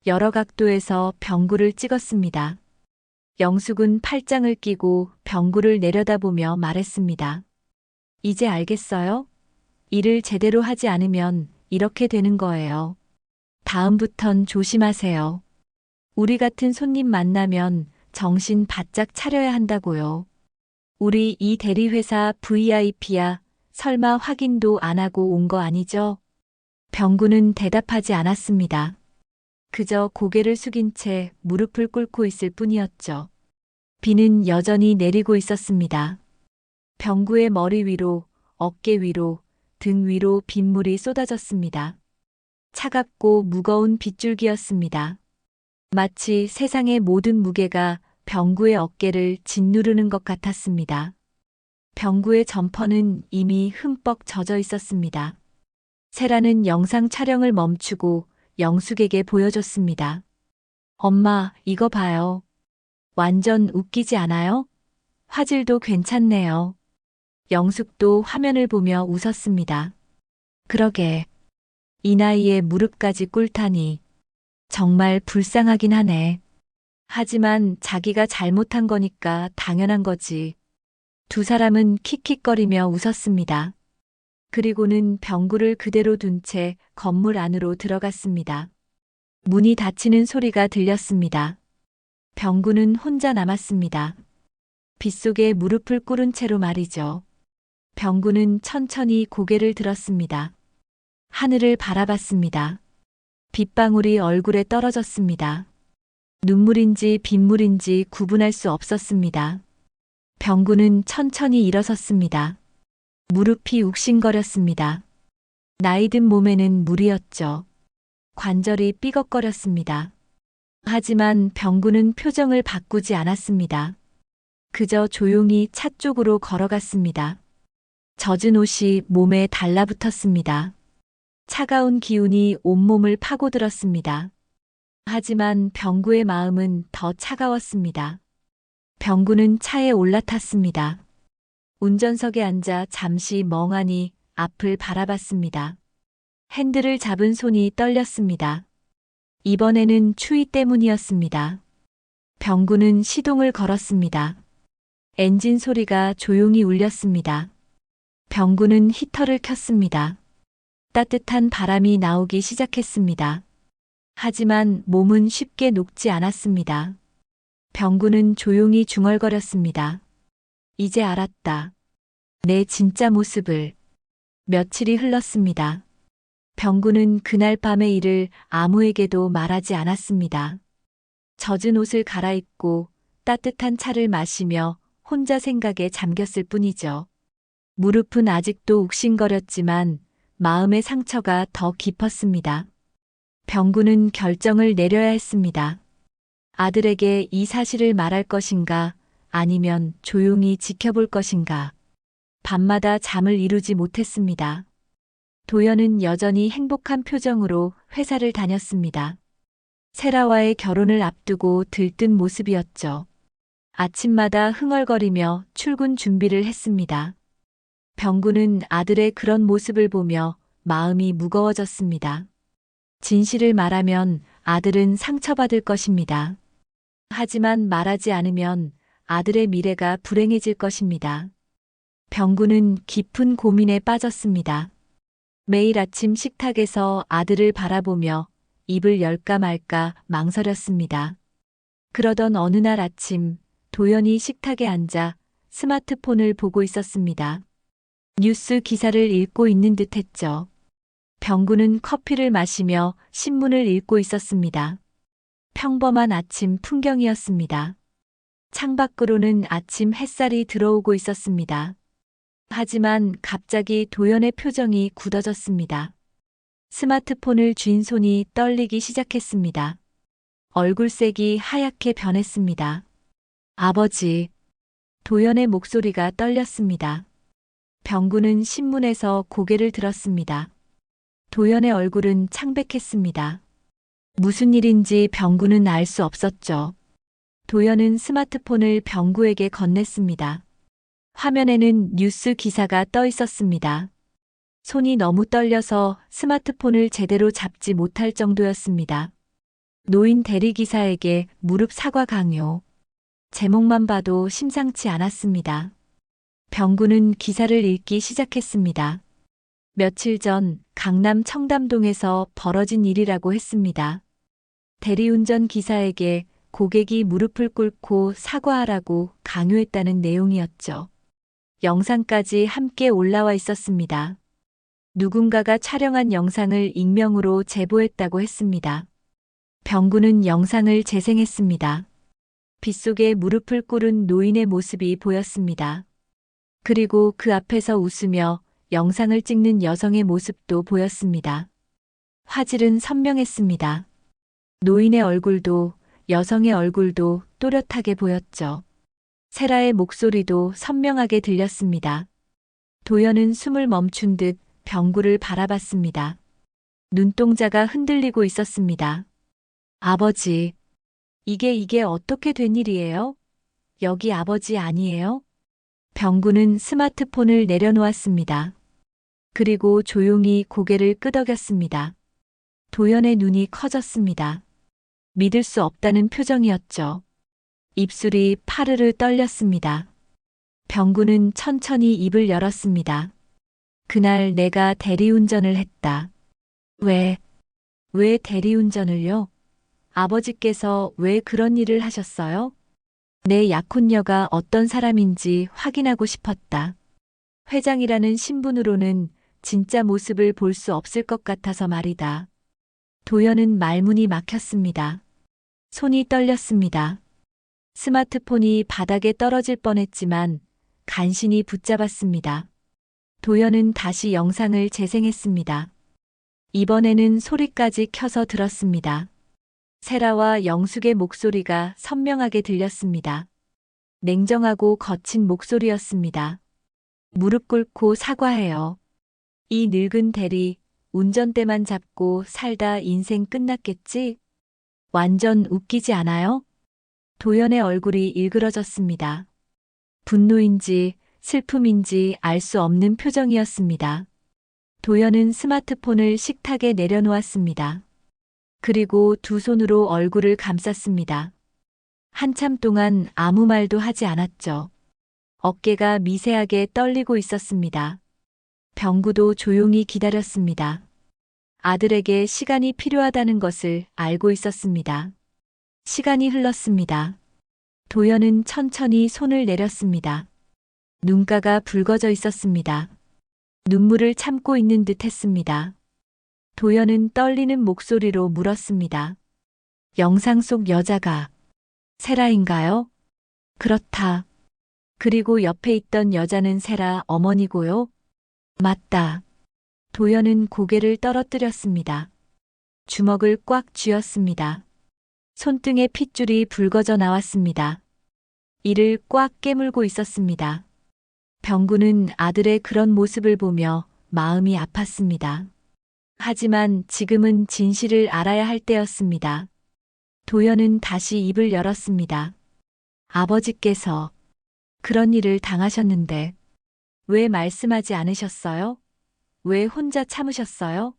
여러 각도에서 병구를 찍었습니다. 영숙은 팔짱을 끼고 병구를 내려다보며 말했습니다. 이제 알겠어요? 일을 제대로 하지 않으면 이렇게 되는 거예요. 다음부턴 조심하세요. 우리 같은 손님 만나면 정신 바짝 차려야 한다고요. 우리 이 대리회사 VIP야. 설마 확인도 안 하고 온 거 아니죠? 병구는 대답하지 않았습니다. 그저 고개를 숙인 채 무릎을 꿇고 있을 뿐이었죠. 비는 여전히 내리고 있었습니다. 병구의 머리 위로, 어깨 위로, 등 위로 빗물이 쏟아졌습니다. 차갑고 무거운 빗줄기였습니다. 마치 세상의 모든 무게가 병구의 어깨를 짓누르는 것 같았습니다. 병구의 점퍼는 이미 흠뻑 젖어 있었습니다. 세라는 영상 촬영을 멈추고 영숙에게 보여줬습니다. 엄마, 이거 봐요. 완전 웃기지 않아요? 화질도 괜찮네요. 영숙도 화면을 보며 웃었습니다. 그러게. 이 나이에 무릎까지 꿇다니. 정말 불쌍하긴 하네. 하지만 자기가 잘못한 거니까 당연한 거지. 두 사람은 킥킥거리며 웃었습니다. 그리고는 병구를 그대로 둔 채 건물 안으로 들어갔습니다. 문이 닫히는 소리가 들렸습니다. 병구는 혼자 남았습니다. 빗속에 무릎을 꿇은 채로 말이죠. 병구는 천천히 고개를 들었습니다. 하늘을 바라봤습니다. 빗방울이 얼굴에 떨어졌습니다. 눈물인지 빗물인지 구분할 수 없었습니다. 병구는 천천히 일어섰습니다. 무릎이 욱신거렸습니다. 나이든 몸에는 물이었죠. 관절이 삐걱거렸습니다. 하지만 병구는 표정을 바꾸지 않았습니다. 그저 조용히 차 쪽으로 걸어갔습니다. 젖은 옷이 몸에 달라붙었습니다. 차가운 기운이 온몸을 파고들었습니다. 하지만 병구의 마음은 더 차가웠습니다. 병구는 차에 올라탔습니다. 운전석에 앉아 잠시 멍하니 앞을 바라봤습니다. 핸들을 잡은 손이 떨렸습니다. 이번에는 추위 때문이었습니다. 병구는 시동을 걸었습니다. 엔진 소리가 조용히 울렸습니다. 병구는 히터를 켰습니다. 따뜻한 바람이 나오기 시작했습니다. 하지만 몸은 쉽게 녹지 않았습니다. 병구는 조용히 중얼거렸습니다. 이제 알았다. 내 진짜 모습을. 며칠이 흘렀습니다. 병구는 그날 밤의 일을 아무에게도 말하지 않았습니다. 젖은 옷을 갈아입고 따뜻한 차를 마시며 혼자 생각에 잠겼을 뿐이죠. 무릎은 아직도 욱신거렸지만 마음의 상처가 더 깊었습니다. 병구는 결정을 내려야 했습니다. 아들에게 이 사실을 말할 것인가, 아니면 조용히 지켜볼 것인가. 밤마다 잠을 이루지 못했습니다. 도연은 여전히 행복한 표정으로 회사를 다녔습니다. 세라와의 결혼을 앞두고 들뜬 모습이었죠. 아침마다 흥얼거리며 출근 준비를 했습니다. 병구는 아들의 그런 모습을 보며 마음이 무거워졌습니다. 진실을 말하면 아들은 상처받을 것입니다. 하지만 말하지 않으면 아들의 미래가 불행해질 것입니다. 병구는 깊은 고민에 빠졌습니다. 매일 아침 식탁에서 아들을 바라보며 입을 열까 말까 망설였습니다. 그러던 어느 날 아침 도연이 식탁에 앉아 스마트폰을 보고 있었습니다. 뉴스 기사를 읽고 있는 듯 했죠. 병구는 커피를 마시며 신문을 읽고 있었습니다. 평범한 아침 풍경이었습니다. 창밖으로는 아침 햇살이 들어오고 있었습니다. 하지만 갑자기 도연의 표정이 굳어졌습니다. 스마트폰을 쥔 손이 떨리기 시작했습니다. 얼굴색이 하얗게 변했습니다. 아버지. 도연의 목소리가 떨렸습니다. 병구는 신문에서 고개를 들었습니다. 도연의 얼굴은 창백했습니다. 무슨 일인지 병구는 알 수 없었죠. 도연은 스마트폰을 병구에게 건넸습니다. 화면에는 뉴스 기사가 떠 있었습니다. 손이 너무 떨려서 스마트폰을 제대로 잡지 못할 정도였습니다. 노인 대리기사에게 무릎 사과 강요. 제목만 봐도 심상치 않았습니다. 병구는 기사를 읽기 시작했습니다. 며칠 전 강남 청담동에서 벌어진 일이라고 했습니다. 대리운전 기사에게 고객이 무릎을 꿇고 사과하라고 강요했다는 내용이었죠. 영상까지 함께 올라와 있었습니다. 누군가가 촬영한 영상을 익명으로 제보했다고 했습니다. 병구는 영상을 재생했습니다. 빗속에 무릎을 꿇은 노인의 모습이 보였습니다. 그리고 그 앞에서 웃으며 영상을 찍는 여성의 모습도 보였습니다. 화질은 선명했습니다. 노인의 얼굴도 여성의 얼굴도 또렷하게 보였죠. 세라의 목소리도 선명하게 들렸습니다. 도연은 숨을 멈춘 듯 병구를 바라봤습니다. 눈동자가 흔들리고 있었습니다. 아버지, 이게 어떻게 된 일이에요? 여기 아버지 아니에요? 병구는 스마트폰을 내려놓았습니다. 그리고 조용히 고개를 끄덕였습니다. 도연의 눈이 커졌습니다. 믿을 수 없다는 표정이었죠. 입술이 파르르 떨렸습니다. 병구는 천천히 입을 열었습니다. 그날 내가 대리운전을 했다. 왜 대리운전을요? 아버지께서 왜 그런 일을 하셨어요? 내 약혼녀가 어떤 사람인지 확인하고 싶었다. 회장이라는 신분으로는 진짜 모습을 볼 수 없을 것 같아서 말이다. 도연은 말문이 막혔습니다. 손이 떨렸습니다. 스마트폰이 바닥에 떨어질 뻔했지만 간신히 붙잡았습니다. 도연은 다시 영상을 재생했습니다. 이번에는 소리까지 켜서 들었습니다. 세라와 영숙의 목소리가 선명하게 들렸습니다. 냉정하고 거친 목소리였습니다. 무릎 꿇고 사과해요. 이 늙은 대리, 운전대만 잡고 살다 인생 끝났겠지? 완전 웃기지 않아요? 도연의 얼굴이 일그러졌습니다. 분노인지 슬픔인지 알 수 없는 표정이었습니다. 도연은 스마트폰을 식탁에 내려놓았습니다. 그리고 두 손으로 얼굴을 감쌌습니다. 한참 동안 아무 말도 하지 않았죠. 어깨가 미세하게 떨리고 있었습니다. 병구도 조용히 기다렸습니다. 아들에게 시간이 필요하다는 것을 알고 있었습니다. 시간이 흘렀습니다. 도연은 천천히 손을 내렸습니다. 눈가가 붉어져 있었습니다. 눈물을 참고 있는 듯 했습니다. 도연은 떨리는 목소리로 물었습니다. 영상 속 여자가 세라인가요? 그렇다. 그리고 옆에 있던 여자는 세라 어머니고요? 맞다. 도연은 고개를 떨어뜨렸습니다. 주먹을 꽉 쥐었습니다. 손등에 핏줄이 붉어져 나왔습니다. 이를 꽉 깨물고 있었습니다. 병구는 아들의 그런 모습을 보며 마음이 아팠습니다. 하지만 지금은 진실을 알아야 할 때였습니다. 도연은 다시 입을 열었습니다. 아버지께서 그런 일을 당하셨는데 왜 말씀하지 않으셨어요? 왜 혼자 참으셨어요?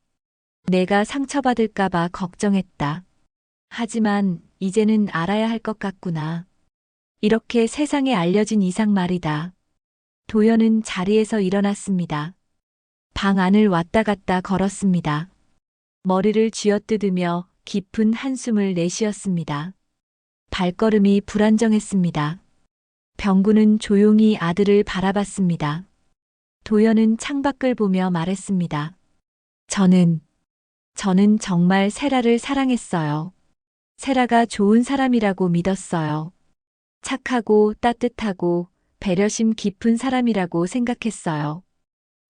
내가 상처받을까봐 걱정했다. 하지만 이제는 알아야 할 것 같구나. 이렇게 세상에 알려진 이상 말이다. 도연은 자리에서 일어났습니다. 방 안을 왔다 갔다 걸었습니다. 머리를 쥐어뜯으며 깊은 한숨을 내쉬었습니다. 발걸음이 불안정했습니다. 병구는 조용히 아들을 바라봤습니다. 도연은 창밖을 보며 말했습니다. 저는 정말 세라를 사랑했어요. 세라가 좋은 사람이라고 믿었어요. 착하고 따뜻하고 배려심 깊은 사람이라고 생각했어요.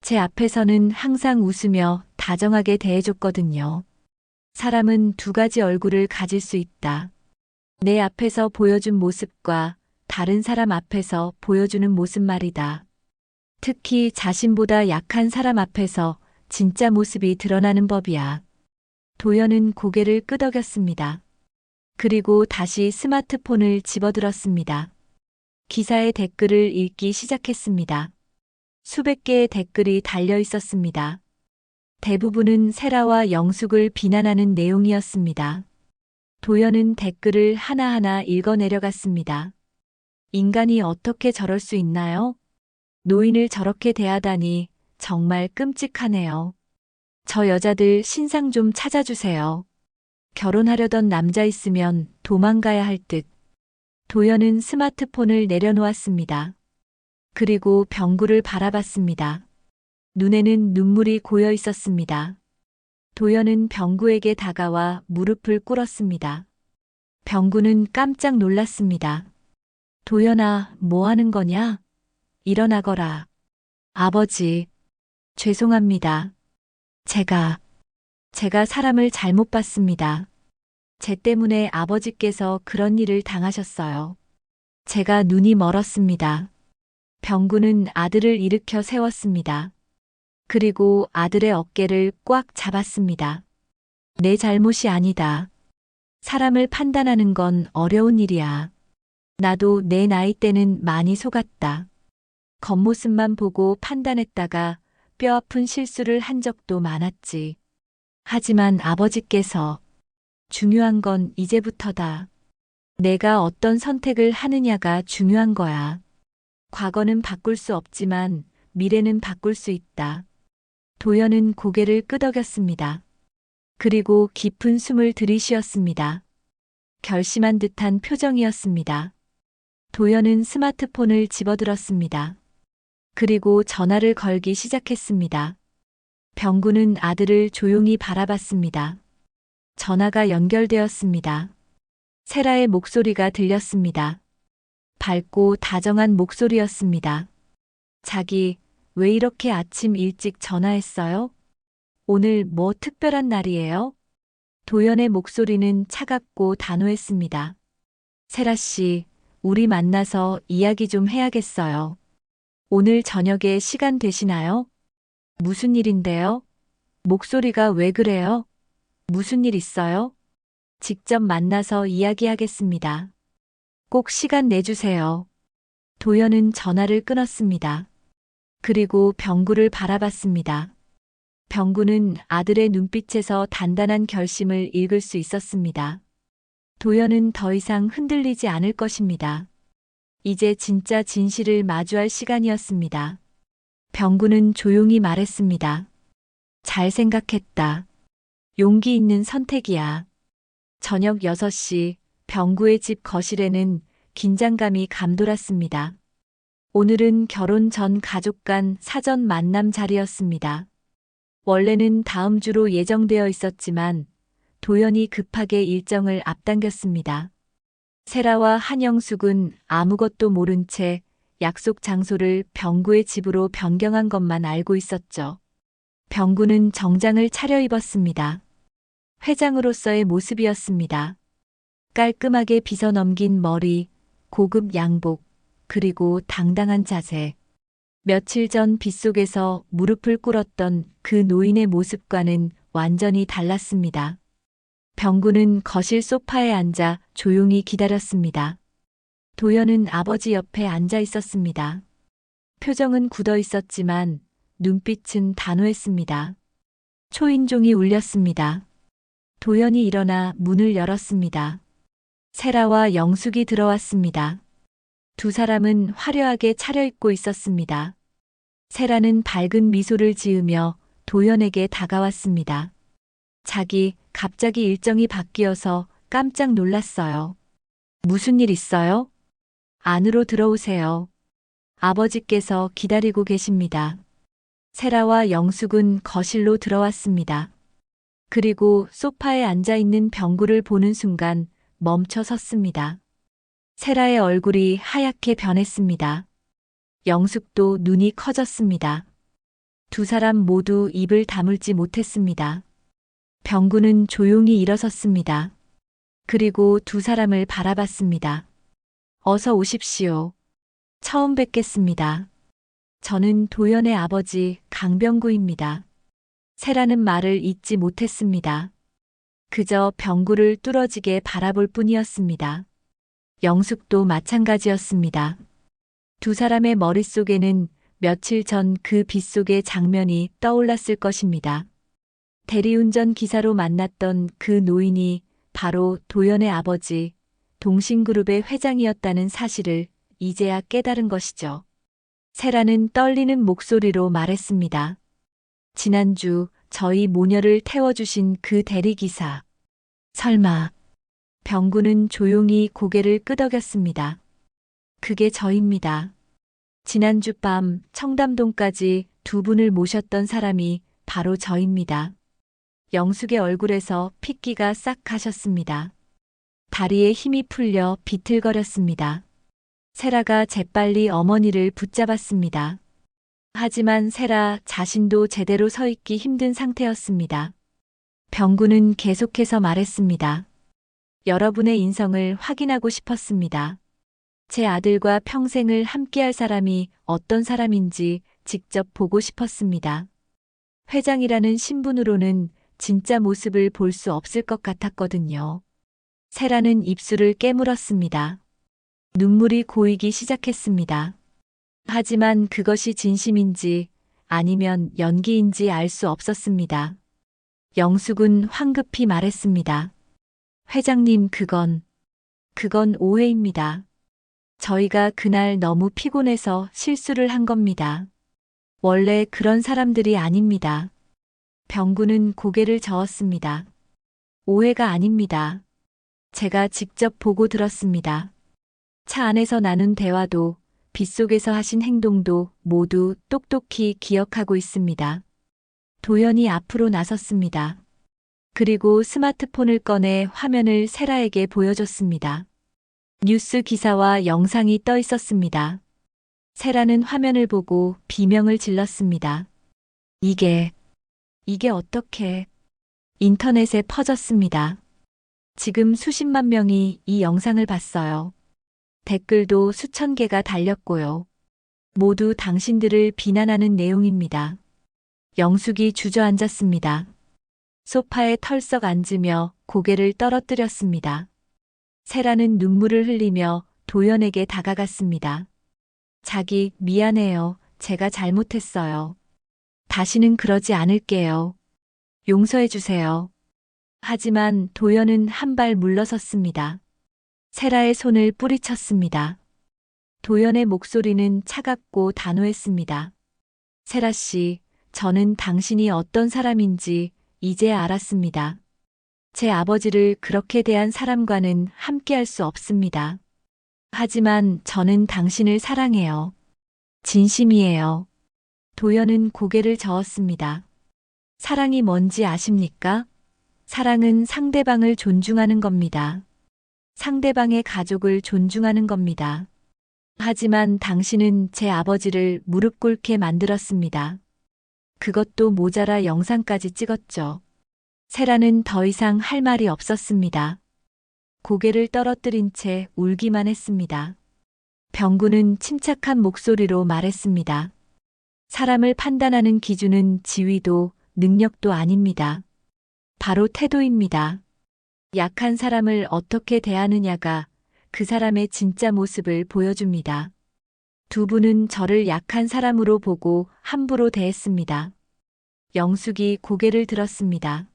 제 앞에서는 항상 웃으며 다정하게 대해줬거든요. 사람은 두 가지 얼굴을 가질 수 있다. 내 앞에서 보여준 모습과 다른 사람 앞에서 보여주는 모습 말이다. 특히 자신보다 약한 사람 앞에서 진짜 모습이 드러나는 법이야. 도연은 고개를 끄덕였습니다. 그리고 다시 스마트폰을 집어들었습니다. 기사의 댓글을 읽기 시작했습니다. 수백 개의 댓글이 달려 있었습니다. 대부분은 세라와 영숙을 비난하는 내용이었습니다. 도연은 댓글을 하나하나 읽어 내려갔습니다. 인간이 어떻게 저럴 수 있나요? 노인을 저렇게 대하다니 정말 끔찍하네요. 저 여자들 신상 좀 찾아주세요. 결혼하려던 남자 있으면 도망가야 할 듯. 도연은 스마트폰을 내려놓았습니다. 그리고 병구를 바라봤습니다. 눈에는 눈물이 고여 있었습니다. 도연은 병구에게 다가와 무릎을 꿇었습니다. 병구는 깜짝 놀랐습니다. 도연아, 뭐 하는 거냐? 일어나거라. 아버지, 죄송합니다. 제가 사람을 잘못 봤습니다. 제 때문에 아버지께서 그런 일을 당하셨어요. 제가 눈이 멀었습니다. 병구는 아들을 일으켜 세웠습니다. 그리고 아들의 어깨를 꽉 잡았습니다. 내 잘못이 아니다. 사람을 판단하는 건 어려운 일이야. 나도 내 나이 때는 많이 속았다. 겉모습만 보고 판단했다가 뼈아픈 실수를 한 적도 많았지. 하지만 아버지께서 중요한 건 이제부터다. 내가 어떤 선택을 하느냐가 중요한 거야. 과거는 바꿀 수 없지만 미래는 바꿀 수 있다. 도연은 고개를 끄덕였습니다. 그리고 깊은 숨을 들이쉬었습니다. 결심한 듯한 표정이었습니다. 도연은 스마트폰을 집어들었습니다. 그리고 전화를 걸기 시작했습니다. 병구는 아들을 조용히 바라봤습니다. 전화가 연결되었습니다. 세라의 목소리가 들렸습니다. 밝고 다정한 목소리였습니다. 자기, 왜 이렇게 아침 일찍 전화했어요? 오늘 뭐 특별한 날이에요? 도연의 목소리는 차갑고 단호했습니다. 세라 씨, 우리 만나서 이야기 좀 해야겠어요. 오늘 저녁에 시간 되시나요? 무슨 일인데요? 목소리가 왜 그래요? 무슨 일 있어요? 직접 만나서 이야기하겠습니다. 꼭 시간 내주세요. 도연은 전화를 끊었습니다. 그리고 병구를 바라봤습니다. 병구는 아들의 눈빛에서 단단한 결심을 읽을 수 있었습니다. 도연은 더 이상 흔들리지 않을 것입니다. 이제 진짜 진실을 마주할 시간이었습니다. 병구는 조용히 말했습니다. 잘 생각했다. 용기 있는 선택이야. 저녁 6시 병구의 집 거실에는 긴장감이 감돌았습니다. 오늘은 결혼 전 가족 간 사전 만남 자리였습니다. 원래는 다음 주로 예정되어 있었지만 도연이 급하게 일정을 앞당겼습니다. 세라와 한영숙은 아무것도 모른 채 약속 장소를 병구의 집으로 변경한 것만 알고 있었죠. 병구는 정장을 차려입었습니다. 회장으로서의 모습이었습니다. 깔끔하게 빗어 넘긴 머리, 고급 양복, 그리고 당당한 자세. 며칠 전 빗속에서 무릎을 꿇었던 그 노인의 모습과는 완전히 달랐습니다. 병구는 거실 소파에 앉아 조용히 기다렸습니다. 도연은 아버지 옆에 앉아 있었습니다. 표정은 굳어 있었지만 눈빛은 단호했습니다. 초인종이 울렸습니다. 도연이 일어나 문을 열었습니다. 세라와 영숙이 들어왔습니다. 두 사람은 화려하게 차려입고 있었습니다. 세라는 밝은 미소를 지으며 도연에게 다가왔습니다. 자기, 갑자기 일정이 바뀌어서 깜짝 놀랐어요. 무슨 일 있어요? 안으로 들어오세요. 아버지께서 기다리고 계십니다. 세라와 영숙은 거실로 들어왔습니다. 그리고 소파에 앉아 있는 병구를 보는 순간 멈춰 섰습니다. 세라의 얼굴이 하얗게 변했습니다. 영숙도 눈이 커졌습니다. 두 사람 모두 입을 다물지 못했습니다. 병구는 조용히 일어섰습니다. 그리고 두 사람을 바라봤습니다. 어서 오십시오. 처음 뵙겠습니다. 저는 도연의 아버지 강병구입니다. 세라는 말을 잇지 못했습니다. 그저 병구를 뚫어지게 바라볼 뿐이었습니다. 영숙도 마찬가지였습니다. 두 사람의 머릿속에는 며칠 전 그 빗속의 장면이 떠올랐을 것입니다. 대리운전 기사로 만났던 그 노인이 바로 도연의 아버지, 동신그룹의 회장이었다는 사실을 이제야 깨달은 것이죠. 세라는 떨리는 목소리로 말했습니다. 지난주 저희 모녀를 태워주신 그 대리기사. 설마. 병구는 조용히 고개를 끄덕였습니다. 그게 저입니다. 지난주 밤 청담동까지 두 분을 모셨던 사람이 바로 저입니다. 영숙의 얼굴에서 핏기가 싹 가셨습니다. 다리에 힘이 풀려 비틀거렸습니다. 세라가 재빨리 어머니를 붙잡았습니다. 하지만 세라 자신도 제대로 서 있기 힘든 상태였습니다. 병구는 계속해서 말했습니다. 여러분의 인성을 확인하고 싶었습니다. 제 아들과 평생을 함께할 사람이 어떤 사람인지 직접 보고 싶었습니다. 회장이라는 신분으로는 진짜 모습을 볼 수 없을 것 같았거든요. 세라는 입술을 깨물었습니다. 눈물이 고이기 시작했습니다. 하지만 그것이 진심인지 아니면 연기인지 알 수 없었습니다. 영숙은 황급히 말했습니다. 회장님, 그건 오해입니다. 저희가 그날 너무 피곤해서 실수를 한 겁니다. 원래 그런 사람들이 아닙니다. 병구는 고개를 저었습니다. 오해가 아닙니다. 제가 직접 보고 들었습니다. 차 안에서 나눈 대화도 빗속에서 하신 행동도 모두 똑똑히 기억하고 있습니다. 도연이 앞으로 나섰습니다. 그리고 스마트폰을 꺼내 화면을 세라에게 보여줬습니다. 뉴스 기사와 영상이 떠 있었습니다. 세라는 화면을 보고 비명을 질렀습니다. 이게 어떻게? 인터넷에 퍼졌습니다. 지금 수십만 명이 이 영상을 봤어요. 댓글도 수천 개가 달렸고요. 모두 당신들을 비난하는 내용입니다. 영숙이 주저앉았습니다. 소파에 털썩 앉으며 고개를 떨어뜨렸습니다. 세라는 눈물을 흘리며 도연에게 다가갔습니다. 자기, 미안해요. 제가 잘못했어요. 다시는 그러지 않을게요. 용서해 주세요. 하지만 도연은 한 발 물러섰습니다. 세라의 손을 뿌리쳤습니다. 도연의 목소리는 차갑고 단호했습니다. 세라 씨, 저는 당신이 어떤 사람인지 이제 알았습니다. 제 아버지를 그렇게 대한 사람과는 함께할 수 없습니다. 하지만 저는 당신을 사랑해요. 진심이에요. 도연은 고개를 저었습니다. 사랑이 뭔지 아십니까? 사랑은 상대방을 존중하는 겁니다. 상대방의 가족을 존중하는 겁니다. 하지만 당신은 제 아버지를 무릎 꿇게 만들었습니다. 그것도 모자라 영상까지 찍었죠. 세라는 더 이상 할 말이 없었습니다. 고개를 떨어뜨린 채 울기만 했습니다. 병구는 침착한 목소리로 말했습니다. 사람을 판단하는 기준은 지위도 능력도 아닙니다. 바로 태도입니다. 약한 사람을 어떻게 대하느냐가 그 사람의 진짜 모습을 보여줍니다. 두 분은 저를 약한 사람으로 보고 함부로 대했습니다. 영숙이 고개를 들었습니다.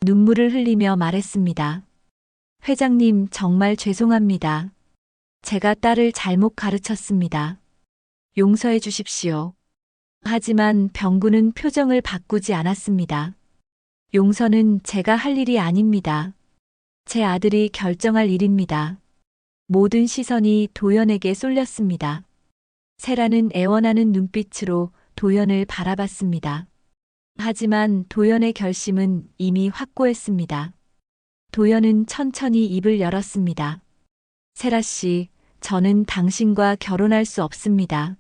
눈물을 흘리며 말했습니다. 회장님, 정말 죄송합니다. 제가 딸을 잘못 가르쳤습니다. 용서해 주십시오. 하지만 병구는 표정을 바꾸지 않았습니다. 용서는 제가 할 일이 아닙니다. 제 아들이 결정할 일입니다. 모든 시선이 도연에게 쏠렸습니다. 세라는 애원하는 눈빛으로 도연을 바라봤습니다. 하지만 도연의 결심은 이미 확고했습니다. 도연은 천천히 입을 열었습니다. 세라 씨, 저는 당신과 결혼할 수 없습니다.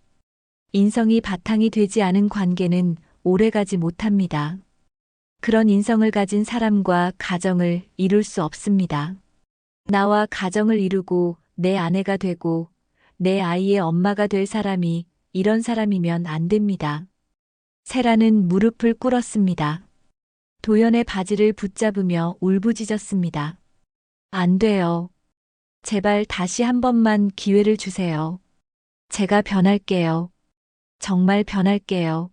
인성이 바탕이 되지 않은 관계는 오래가지 못합니다. 그런 인성을 가진 사람과 가정을 이룰 수 없습니다. 나와 가정을 이루고 내 아내가 되고 내 아이의 엄마가 될 사람이 이런 사람이면 안 됩니다. 세라는 무릎을 꿇었습니다. 도연의 바지를 붙잡으며 울부짖었습니다. 안 돼요. 제발 다시 한 번만 기회를 주세요. 제가 변할게요. 정말 변할게요.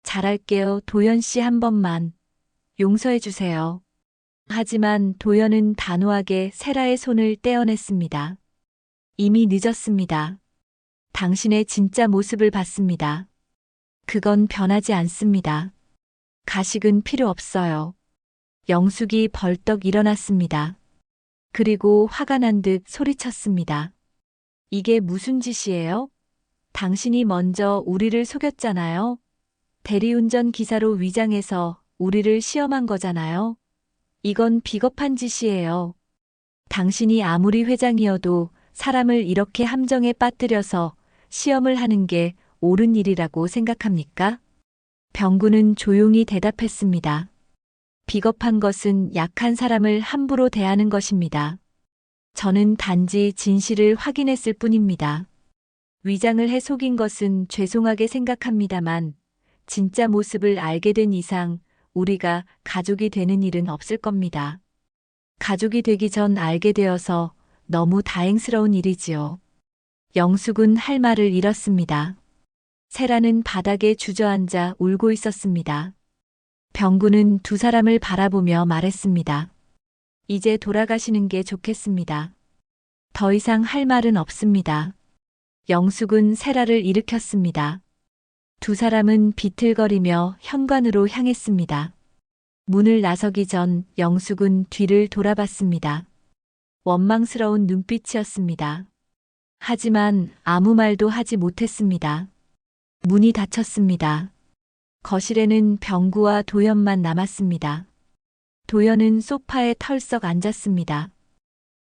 잘할게요. 도연 씨 한 번만 용서해 주세요. 하지만 도연은 단호하게 세라의 손을 떼어냈습니다. 이미 늦었습니다. 당신의 진짜 모습을 봤습니다. 그건 변하지 않습니다. 가식은 필요 없어요. 영숙이 벌떡 일어났습니다. 그리고 화가 난 듯 소리쳤습니다. 이게 무슨 짓이에요? 당신이 먼저 우리를 속였잖아요. 대리운전 기사로 위장해서 우리를 시험한 거잖아요. 이건 비겁한 짓이에요. 당신이 아무리 회장이어도 사람을 이렇게 함정에 빠뜨려서 시험을 하는 게 옳은 일이라고 생각합니까? 병구는 조용히 대답했습니다. 비겁한 것은 약한 사람을 함부로 대하는 것입니다. 저는 단지 진실을 확인했을 뿐입니다. 위장을 해 속인 것은 죄송하게 생각합니다만 진짜 모습을 알게 된 이상 우리가 가족이 되는 일은 없을 겁니다. 가족이 되기 전 알게 되어서 너무 다행스러운 일이지요. 영숙은 할 말을 잃었습니다. 세라는 바닥에 주저앉아 울고 있었습니다. 병구는 두 사람을 바라보며 말했습니다. 이제 돌아가시는 게 좋겠습니다. 더 이상 할 말은 없습니다. 영숙은 세라를 일으켰습니다. 두 사람은 비틀거리며 현관으로 향했습니다. 문을 나서기 전 영숙은 뒤를 돌아봤습니다. 원망스러운 눈빛이었습니다. 하지만 아무 말도 하지 못했습니다. 문이 닫혔습니다. 거실에는 병구와 도연만 남았습니다. 도연은 소파에 털썩 앉았습니다.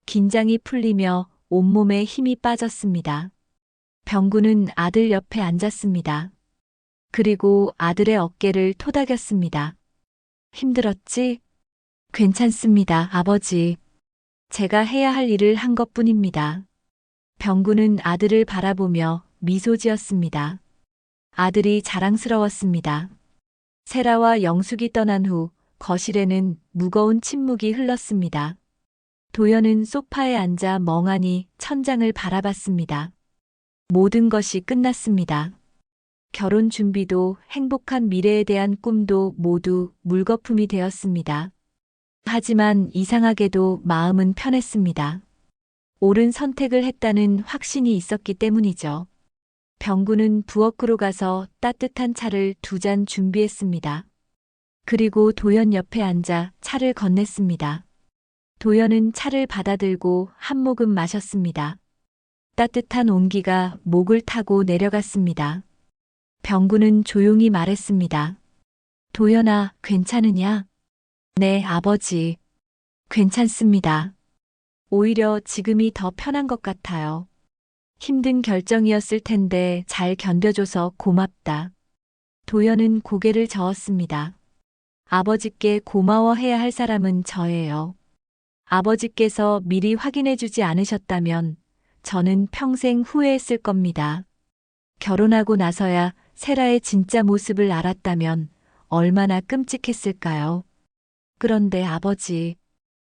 긴장이 풀리며 온몸에 힘이 빠졌습니다. 병구는 아들 옆에 앉았습니다. 그리고 아들의 어깨를 토닥였습니다. 힘들었지? 괜찮습니다, 아버지. 제가 해야 할 일을 한 것뿐입니다. 병구는 아들을 바라보며 미소 지었습니다. 아들이 자랑스러웠습니다. 세라와 영숙이 떠난 후 거실에는 무거운 침묵이 흘렀습니다. 도연은 소파에 앉아 멍하니 천장을 바라봤습니다. 모든 것이 끝났습니다. 결혼 준비도 행복한 미래에 대한 꿈도 모두 물거품이 되었습니다. 하지만 이상하게도 마음은 편했습니다. 옳은 선택을 했다는 확신이 있었기 때문이죠. 병구는 부엌으로 가서 따뜻한 차를 2잔 준비했습니다. 그리고 도연 옆에 앉아 차를 건넸습니다. 도연은 차를 받아들고 한 모금 마셨습니다. 따뜻한 온기가 목을 타고 내려갔습니다. 병구는 조용히 말했습니다. 도연아, 괜찮으냐? 네, 아버지. 괜찮습니다. 오히려 지금이 더 편한 것 같아요. 힘든 결정이었을 텐데 잘 견뎌줘서 고맙다. 도연은 고개를 저었습니다. 아버지께 고마워해야 할 사람은 저예요. 아버지께서 미리 확인해 주지 않으셨다면 저는 평생 후회했을 겁니다. 결혼하고 나서야 세라의 진짜 모습을 알았다면 얼마나 끔찍했을까요? 그런데 아버지,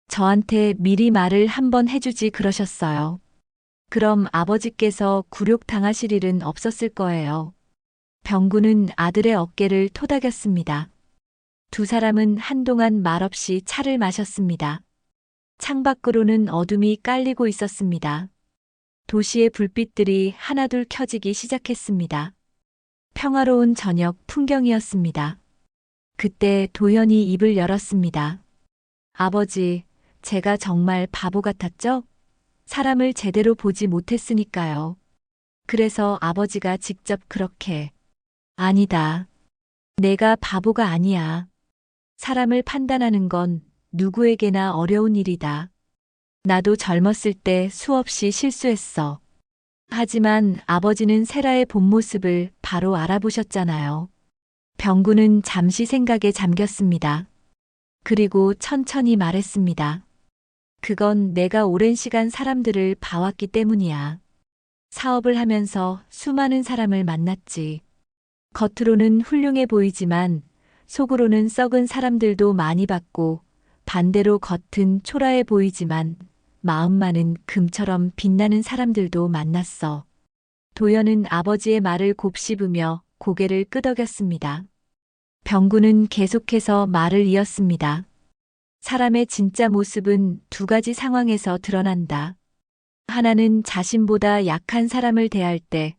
저한테 미리 말을 한번 해주지 그러셨어요. 그럼 아버지께서 굴욕당하실 일은 없었을 거예요. 병구는 아들의 어깨를 토닥였습니다. 두 사람은 한동안 말없이 차를 마셨습니다. 창밖으로는 어둠이 깔리고 있었습니다. 도시의 불빛들이 하나둘 켜지기 시작했습니다. 평화로운 저녁 풍경이었습니다. 그때 도연이 입을 열었습니다. 아버지, 제가 정말 바보 같았죠? 사람을 제대로 보지 못했으니까요. 그래서 아버지가 직접 그렇게. 아니다. 내가 바보가 아니야. 사람을 판단하는 건 누구에게나 어려운 일이다. 나도 젊었을 때 수없이 실수했어. 하지만 아버지는 세라의 본 모습을 바로 알아보셨잖아요. 병구는 잠시 생각에 잠겼습니다. 그리고 천천히 말했습니다. 그건 내가 오랜 시간 사람들을 봐왔기 때문이야. 사업을 하면서 수많은 사람을 만났지. 겉으로는 훌륭해 보이지만 속으로는 썩은 사람들도 많이 봤고 반대로 겉은 초라해 보이지만 마음만은 금처럼 빛나는 사람들도 만났어. 도연은 아버지의 말을 곱씹으며 고개를 끄덕였습니다. 병구는 계속해서 말을 이었습니다. 사람의 진짜 모습은 두 가지 상황에서 드러난다. 하나는 자신보다 약한 사람을 대할 때,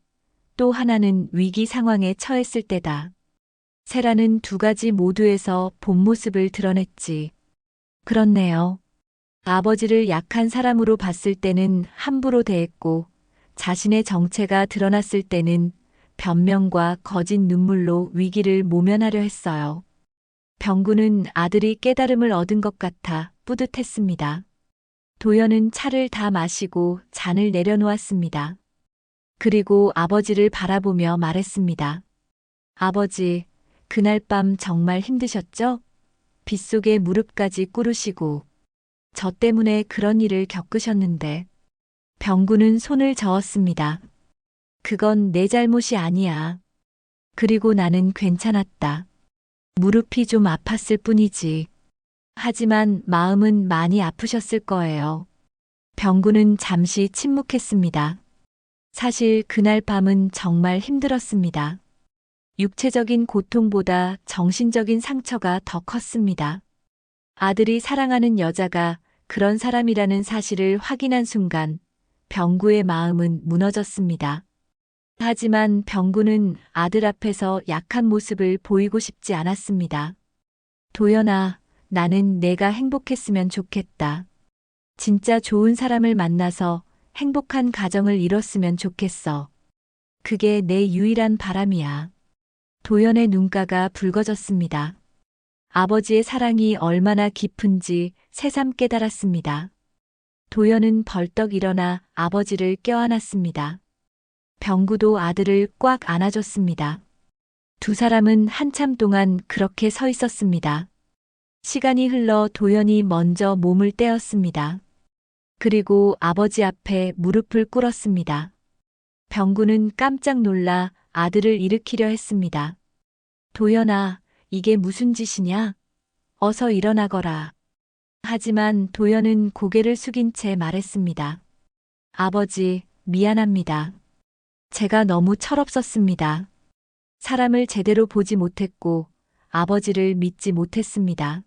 또 하나는 위기 상황에 처했을 때다. 세라는 두 가지 모두에서 본 모습을 드러냈지. 그렇네요. 아버지를 약한 사람으로 봤을 때는 함부로 대했고, 자신의 정체가 드러났을 때는 변명과 거짓 눈물로 위기를 모면하려 했어요. 병구는 아들이 깨달음을 얻은 것 같아 뿌듯했습니다. 도연은 차를 다 마시고 잔을 내려놓았습니다. 그리고 아버지를 바라보며 말했습니다. 아버지, 그날 밤 정말 힘드셨죠? 빗속에 무릎까지 꿇으시고, 저 때문에 그런 일을 겪으셨는데. 병구는 손을 저었습니다. 그건 내 잘못이 아니야. 그리고 나는 괜찮았다. 무릎이 좀 아팠을 뿐이지. 하지만 마음은 많이 아프셨을 거예요. 병구는 잠시 침묵했습니다. 사실 그날 밤은 정말 힘들었습니다. 육체적인 고통보다 정신적인 상처가 더 컸습니다. 아들이 사랑하는 여자가 그런 사람이라는 사실을 확인한 순간 병구의 마음은 무너졌습니다. 하지만 병구는 아들 앞에서 약한 모습을 보이고 싶지 않았습니다. 도연아, 나는 내가 행복했으면 좋겠다. 진짜 좋은 사람을 만나서 행복한 가정을 이뤘으면 좋겠어. 그게 내 유일한 바람이야. 도연의 눈가가 붉어졌습니다. 아버지의 사랑이 얼마나 깊은지 새삼 깨달았습니다. 도연은 벌떡 일어나 아버지를 껴안았습니다. 병구도 아들을 꽉 안아줬습니다. 두 사람은 한참 동안 그렇게 서 있었습니다. 시간이 흘러 도연이 먼저 몸을 떼었습니다. 그리고 아버지 앞에 무릎을 꿇었습니다. 병구는 깜짝 놀라 아들을 일으키려 했습니다. 도연아, 이게 무슨 짓이냐? 어서 일어나거라. 하지만 도연은 고개를 숙인 채 말했습니다. 아버지, 미안합니다. 제가 너무 철없었습니다. 사람을 제대로 보지 못했고 아버지를 믿지 못했습니다.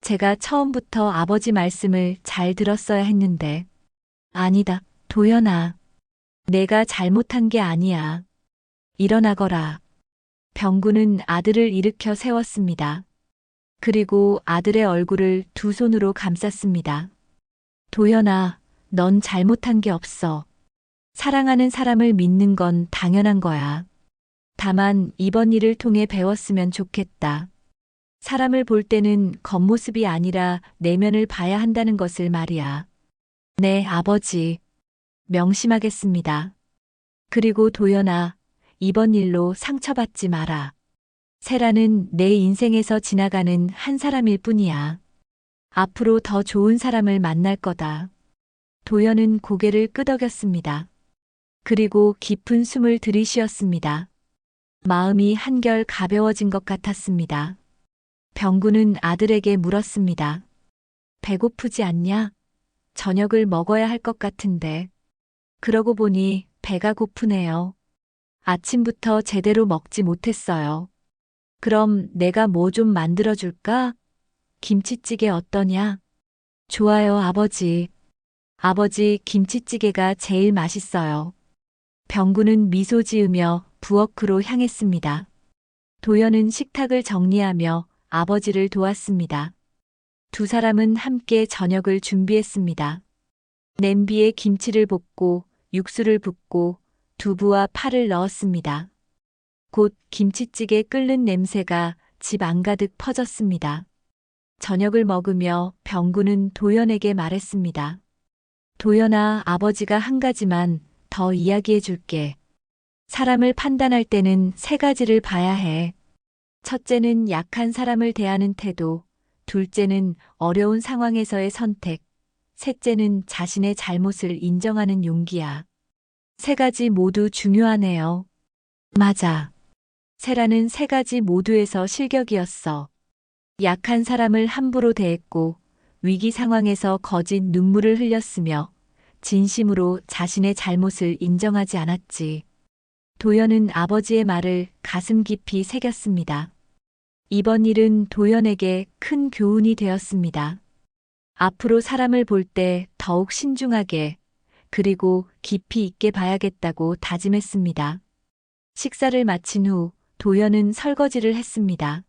제가 처음부터 아버지 말씀을 잘 들었어야 했는데. 아니다, 도연아. 내가 잘못한 게 아니야. 일어나거라. 병구는 아들을 일으켜 세웠습니다. 그리고 아들의 얼굴을 두 손으로 감쌌습니다. 도연아, 넌 잘못한 게 없어. 사랑하는 사람을 믿는 건 당연한 거야. 다만 이번 일을 통해 배웠으면 좋겠다. 사람을 볼 때는 겉모습이 아니라 내면을 봐야 한다는 것을 말이야. 네, 아버지. 명심하겠습니다. 그리고 도연아, 이번 일로 상처받지 마라. 세라는 내 인생에서 지나가는 한 사람일 뿐이야. 앞으로 더 좋은 사람을 만날 거다. 도연은 고개를 끄덕였습니다. 그리고 깊은 숨을 들이쉬었습니다. 마음이 한결 가벼워진 것 같았습니다. 병구는 아들에게 물었습니다. 배고프지 않냐? 저녁을 먹어야 할 것 같은데. 그러고 보니 배가 고프네요. 아침부터 제대로 먹지 못했어요. 그럼 내가 뭐 좀 만들어줄까? 김치찌개 어떠냐? 좋아요, 아버지. 아버지, 김치찌개가 제일 맛있어요. 병구는 미소 지으며 부엌으로 향했습니다. 도연은 식탁을 정리하며 아버지를 도왔습니다. 두 사람은 함께 저녁을 준비했습니다. 냄비에 김치를 볶고 육수를 붓고 두부와 파를 넣었습니다. 곧 김치찌개 끓는 냄새가 집 안가득 퍼졌습니다. 저녁을 먹으며 병구는 도연에게 말했습니다. 도연아, 아버지가 한 가지만 더 이야기해 줄게. 사람을 판단할 때는 세 가지를 봐야 해. 첫째는 약한 사람을 대하는 태도, 둘째는 어려운 상황에서의 선택, 셋째는 자신의 잘못을 인정하는 용기야. 세 가지 모두 중요하네요. 맞아. 세라는 세 가지 모두에서 실격이었어. 약한 사람을 함부로 대했고, 위기 상황에서 거짓 눈물을 흘렸으며, 진심으로 자신의 잘못을 인정하지 않았지. 도연은 아버지의 말을 가슴 깊이 새겼습니다. 이번 일은 도연에게 큰 교훈이 되었습니다. 앞으로 사람을 볼 때 더욱 신중하게, 그리고 깊이 있게 봐야겠다고 다짐했습니다. 식사를 마친 후 도연은 설거지를 했습니다.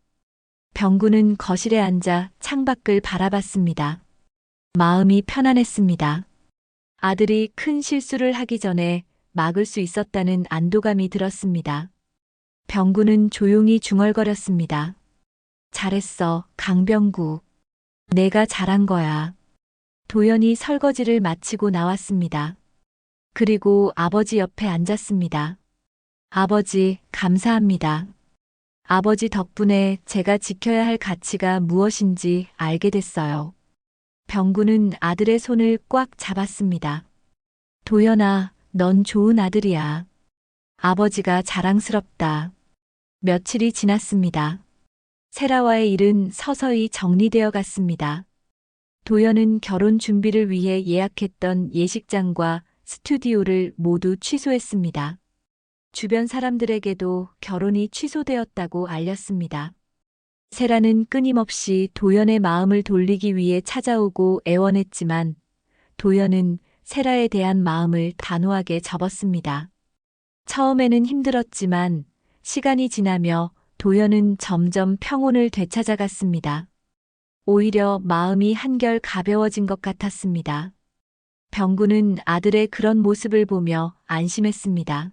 병구는 거실에 앉아 창밖을 바라봤습니다. 마음이 편안했습니다. 아들이 큰 실수를 하기 전에 막을 수 있었다는 안도감이 들었습니다. 병구는 조용히 중얼거렸습니다. 잘했어, 강병구. 내가 잘한 거야. 도연이 설거지를 마치고 나왔습니다. 그리고 아버지 옆에 앉았습니다. 아버지, 감사합니다. 아버지 덕분에 제가 지켜야 할 가치가 무엇인지 알게 됐어요. 병구는 아들의 손을 꽉 잡았습니다. 도연아, 넌 좋은 아들이야. 아버지가 자랑스럽다. 며칠이 지났습니다. 세라와의 일은 서서히 정리되어 갔습니다. 도연은 결혼 준비를 위해 예약했던 예식장과 스튜디오를 모두 취소했습니다. 주변 사람들에게도 결혼이 취소되었다고 알렸습니다. 세라는 끊임없이 도연의 마음을 돌리기 위해 찾아오고 애원했지만 도연은 세라에 대한 마음을 단호하게 접었습니다. 처음에는 힘들었지만 시간이 지나며 도연은 점점 평온을 되찾아갔습니다. 오히려 마음이 한결 가벼워진 것 같았습니다. 병구는 아들의 그런 모습을 보며 안심했습니다.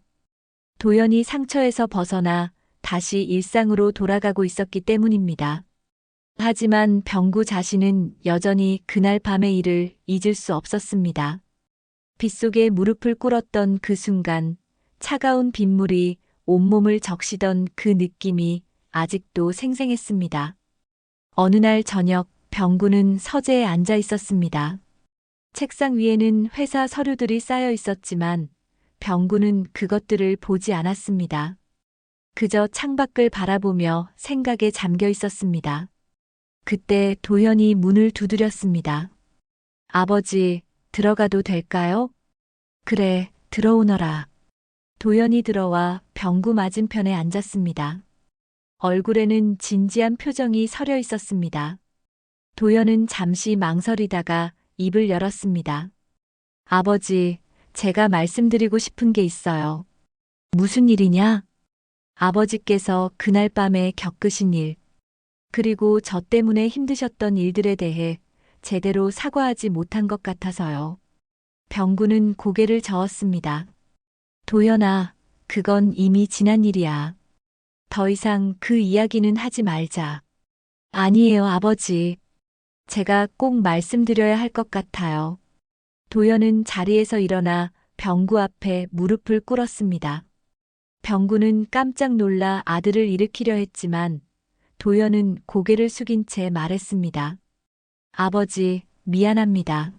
도연이 상처에서 벗어나 다시 일상으로 돌아가고 있었기 때문입니다. 하지만 병구 자신은 여전히 그날 밤의 일을 잊을 수 없었습니다. 빗속에 무릎을 꿇었던 그 순간, 차가운 빗물이 온몸을 적시던 그 느낌이 아직도 생생했습니다. 어느 날 저녁, 병구는 서재에 앉아 있었습니다. 책상 위에는 회사 서류들이 쌓여 있었지만 병구는 그것들을 보지 않았습니다. 그저 창밖을 바라보며 생각에 잠겨 있었습니다. 그때 도연이 문을 두드렸습니다. 아버지, 들어가도 될까요? 그래, 들어오너라. 도연이 들어와 병구 맞은편에 앉았습니다. 얼굴에는 진지한 표정이 서려 있었습니다. 도연은 잠시 망설이다가 입을 열었습니다. 아버지, 제가 말씀드리고 싶은 게 있어요. 무슨 일이냐? 아버지께서 그날 밤에 겪으신 일, 그리고 저 때문에 힘드셨던 일들에 대해 제대로 사과하지 못한 것 같아서요. 병구는 고개를 저었습니다. 도연아, 그건 이미 지난 일이야. 더 이상 그 이야기는 하지 말자. 아니에요, 아버지. 제가 꼭 말씀드려야 할 것 같아요. 도연은 자리에서 일어나 병구 앞에 무릎을 꿇었습니다. 병구는 깜짝 놀라 아들을 일으키려 했지만 도연은 고개를 숙인 채 말했습니다. 아버지, 미안합니다.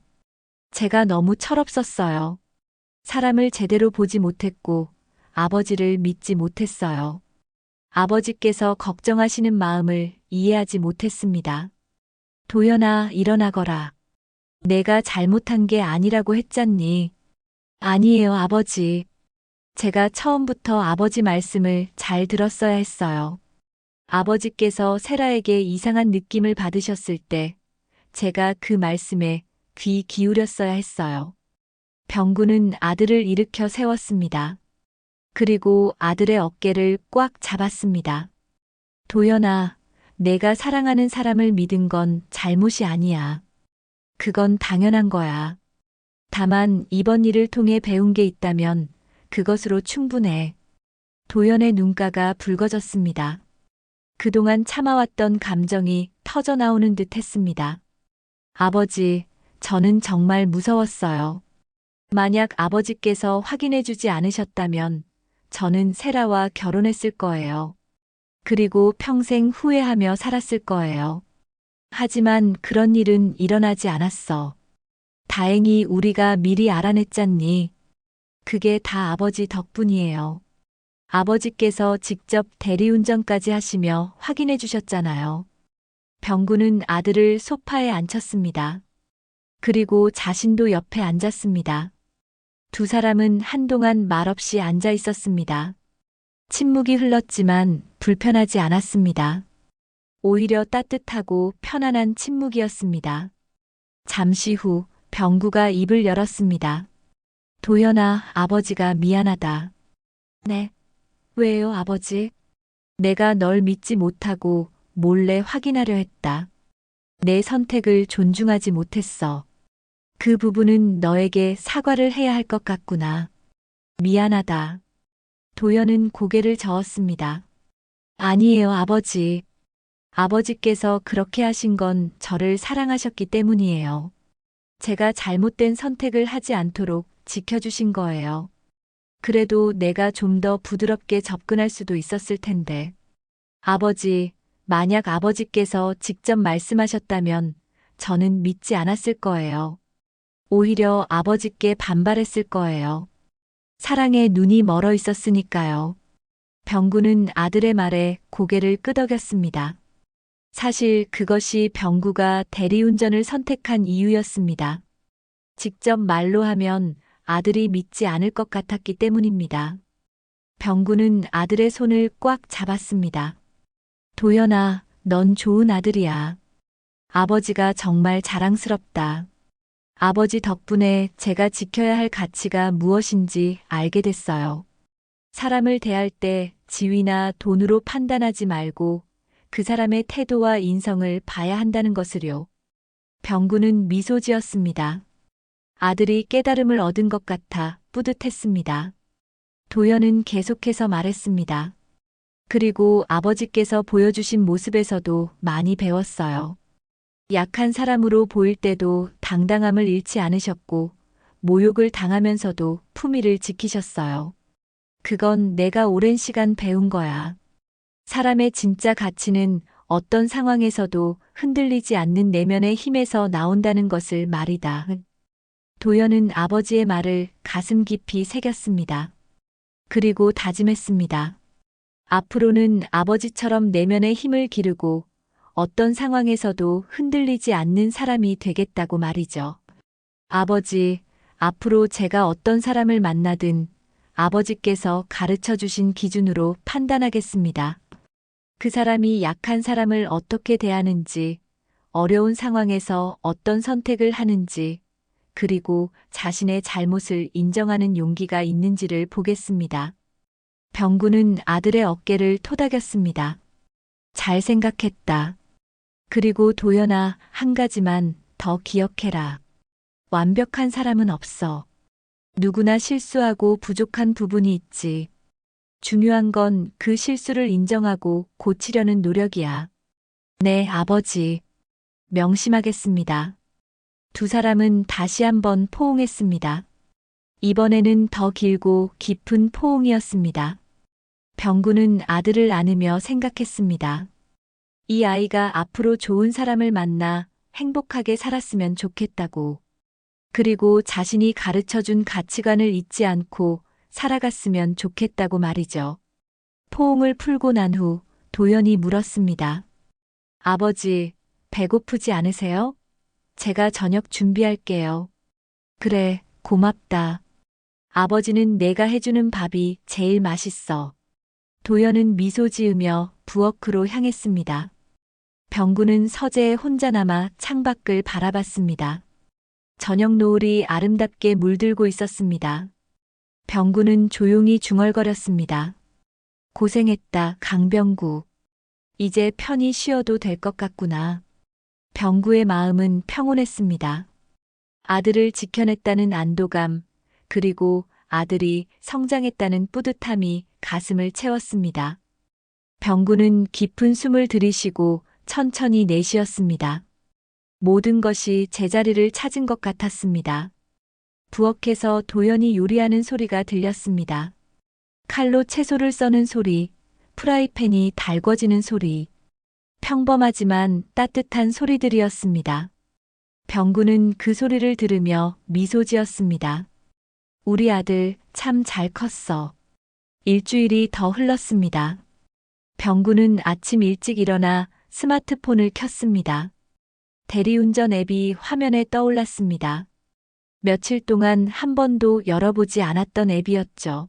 제가 너무 철없었어요. 사람을 제대로 보지 못했고 아버지를 믿지 못했어요. 아버지께서 걱정하시는 마음을 이해하지 못했습니다. 도연아, 일어나거라. 내가 잘못한 게 아니라고 했잖니. 아니에요, 아버지. 제가 처음부터 아버지 말씀을 잘 들었어야 했어요. 아버지께서 세라에게 이상한 느낌을 받으셨을 때 제가 그 말씀에 귀 기울였어야 했어요. 병구는 아들을 일으켜 세웠습니다. 그리고 아들의 어깨를 꽉 잡았습니다. 도연아, 내가 사랑하는 사람을 믿은 건 잘못이 아니야. 그건 당연한 거야. 다만 이번 일을 통해 배운 게 있다면 그것으로 충분해. 도연의 눈가가 붉어졌습니다. 그동안 참아왔던 감정이 터져나오는 듯 했습니다. 아버지, 저는 정말 무서웠어요. 만약 아버지께서 확인해주지 않으셨다면 저는 세라와 결혼했을 거예요. 그리고 평생 후회하며 살았을 거예요. 하지만 그런 일은 일어나지 않았어. 다행히 우리가 미리 알아냈잖니. 그게 다 아버지 덕분이에요. 아버지께서 직접 대리운전까지 하시며 확인해 주셨잖아요. 병구는 아들을 소파에 앉혔습니다. 그리고 자신도 옆에 앉았습니다. 두 사람은 한동안 말없이 앉아 있었습니다. 침묵이 흘렀지만 불편하지 않았습니다. 오히려 따뜻하고 편안한 침묵이었습니다. 잠시 후 병구가 입을 열었습니다. 도연아, 아버지가 미안하다. 네. 왜요, 아버지? 내가 널 믿지 못하고 몰래 확인하려 했다. 내 선택을 존중하지 못했어. 그 부분은 너에게 사과를 해야 할 것 같구나. 미안하다. 도연은 고개를 저었습니다. 아니에요, 아버지. 아버지께서 그렇게 하신 건 저를 사랑하셨기 때문이에요. 제가 잘못된 선택을 하지 않도록 지켜주신 거예요. 그래도 내가 좀 더 부드럽게 접근할 수도 있었을 텐데. 아버지, 만약 아버지께서 직접 말씀하셨다면 저는 믿지 않았을 거예요. 오히려 아버지께 반발했을 거예요. 사랑에 눈이 멀어 있었으니까요. 병구는 아들의 말에 고개를 끄덕였습니다. 사실 그것이 병구가 대리운전을 선택한 이유였습니다. 직접 말로 하면 아들이 믿지 않을 것 같았기 때문입니다. 병구는 아들의 손을 꽉 잡았습니다. 도연아, 넌 좋은 아들이야. 아버지가 정말 자랑스럽다. 아버지 덕분에 제가 지켜야 할 가치가 무엇인지 알게 됐어요. 사람을 대할 때 지위나 돈으로 판단하지 말고 그 사람의 태도와 인성을 봐야 한다는 것을요. 병구는 미소 지었습니다. 아들이 깨달음을 얻은 것 같아 뿌듯했습니다. 도연은 계속해서 말했습니다. 그리고 아버지께서 보여주신 모습에서도 많이 배웠어요. 약한 사람으로 보일 때도 당당함을 잃지 않으셨고, 모욕을 당하면서도 품위를 지키셨어요. 그건 내가 오랜 시간 배운 거야. 사람의 진짜 가치는 어떤 상황에서도 흔들리지 않는 내면의 힘에서 나온다는 것을 말이다. 도연은 아버지의 말을 가슴 깊이 새겼습니다. 그리고 다짐했습니다. 앞으로는 아버지처럼 내면의 힘을 기르고 어떤 상황에서도 흔들리지 않는 사람이 되겠다고 말이죠. 아버지, 앞으로 제가 어떤 사람을 만나든 아버지께서 가르쳐 주신 기준으로 판단하겠습니다. 그 사람이 약한 사람을 어떻게 대하는지, 어려운 상황에서 어떤 선택을 하는지, 그리고 자신의 잘못을 인정하는 용기가 있는지를 보겠습니다. 병구는 아들의 어깨를 토닥였습니다. 잘 생각했다. 그리고 도연아, 한 가지만 더 기억해라. 완벽한 사람은 없어. 누구나 실수하고 부족한 부분이 있지. 중요한 건 그 실수를 인정하고 고치려는 노력이야. 네, 아버지. 명심하겠습니다. 두 사람은 다시 한번 포옹했습니다. 이번에는 더 길고 깊은 포옹이었습니다. 병구는 아들을 안으며 생각했습니다. 이 아이가 앞으로 좋은 사람을 만나 행복하게 살았으면 좋겠다고. 그리고 자신이 가르쳐준 가치관을 잊지 않고 살아갔으면 좋겠다고 말이죠. 포옹을 풀고 난 후 도연이 물었습니다. 아버지, 배고프지 않으세요? 제가 저녁 준비할게요. 그래, 고맙다. 아버지는 내가 해주는 밥이 제일 맛있어. 도연은 미소 지으며 부엌으로 향했습니다. 병구는 서재에 혼자 남아 창밖을 바라봤습니다. 저녁 노을이 아름답게 물들고 있었습니다. 병구는 조용히 중얼거렸습니다. 고생했다, 강병구. 이제 편히 쉬어도 될 것 같구나. 병구의 마음은 평온했습니다. 아들을 지켜냈다는 안도감, 그리고 아들이 성장했다는 뿌듯함이 가슴을 채웠습니다. 병구는 깊은 숨을 들이쉬고 천천히 내쉬었습니다. 모든 것이 제자리를 찾은 것 같았습니다. 부엌에서 도연이 요리하는 소리가 들렸습니다. 칼로 채소를 써는 소리, 프라이팬이 달궈지는 소리. 평범하지만 따뜻한 소리들이었습니다. 병구는 그 소리를 들으며 미소 지었습니다. 우리 아들 참 잘 컸어. 일주일이 더 흘렀습니다. 병구는 아침 일찍 일어나 스마트폰을 켰습니다. 대리운전 앱이 화면에 떠올랐습니다. 며칠 동안 한 번도 열어보지 않았던 앱이었죠.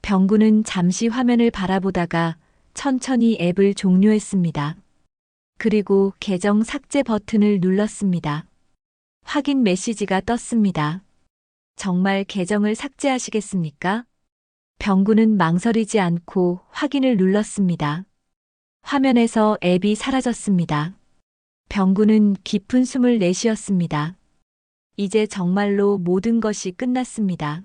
병구는 잠시 화면을 바라보다가 천천히 앱을 종료했습니다. 그리고 계정 삭제 버튼을 눌렀습니다. 확인 메시지가 떴습니다. 정말 계정을 삭제하시겠습니까? 병구는 망설이지 않고 확인을 눌렀습니다. 화면에서 앱이 사라졌습니다. 병구는 깊은 숨을 내쉬었습니다. 이제 정말로 모든 것이 끝났습니다.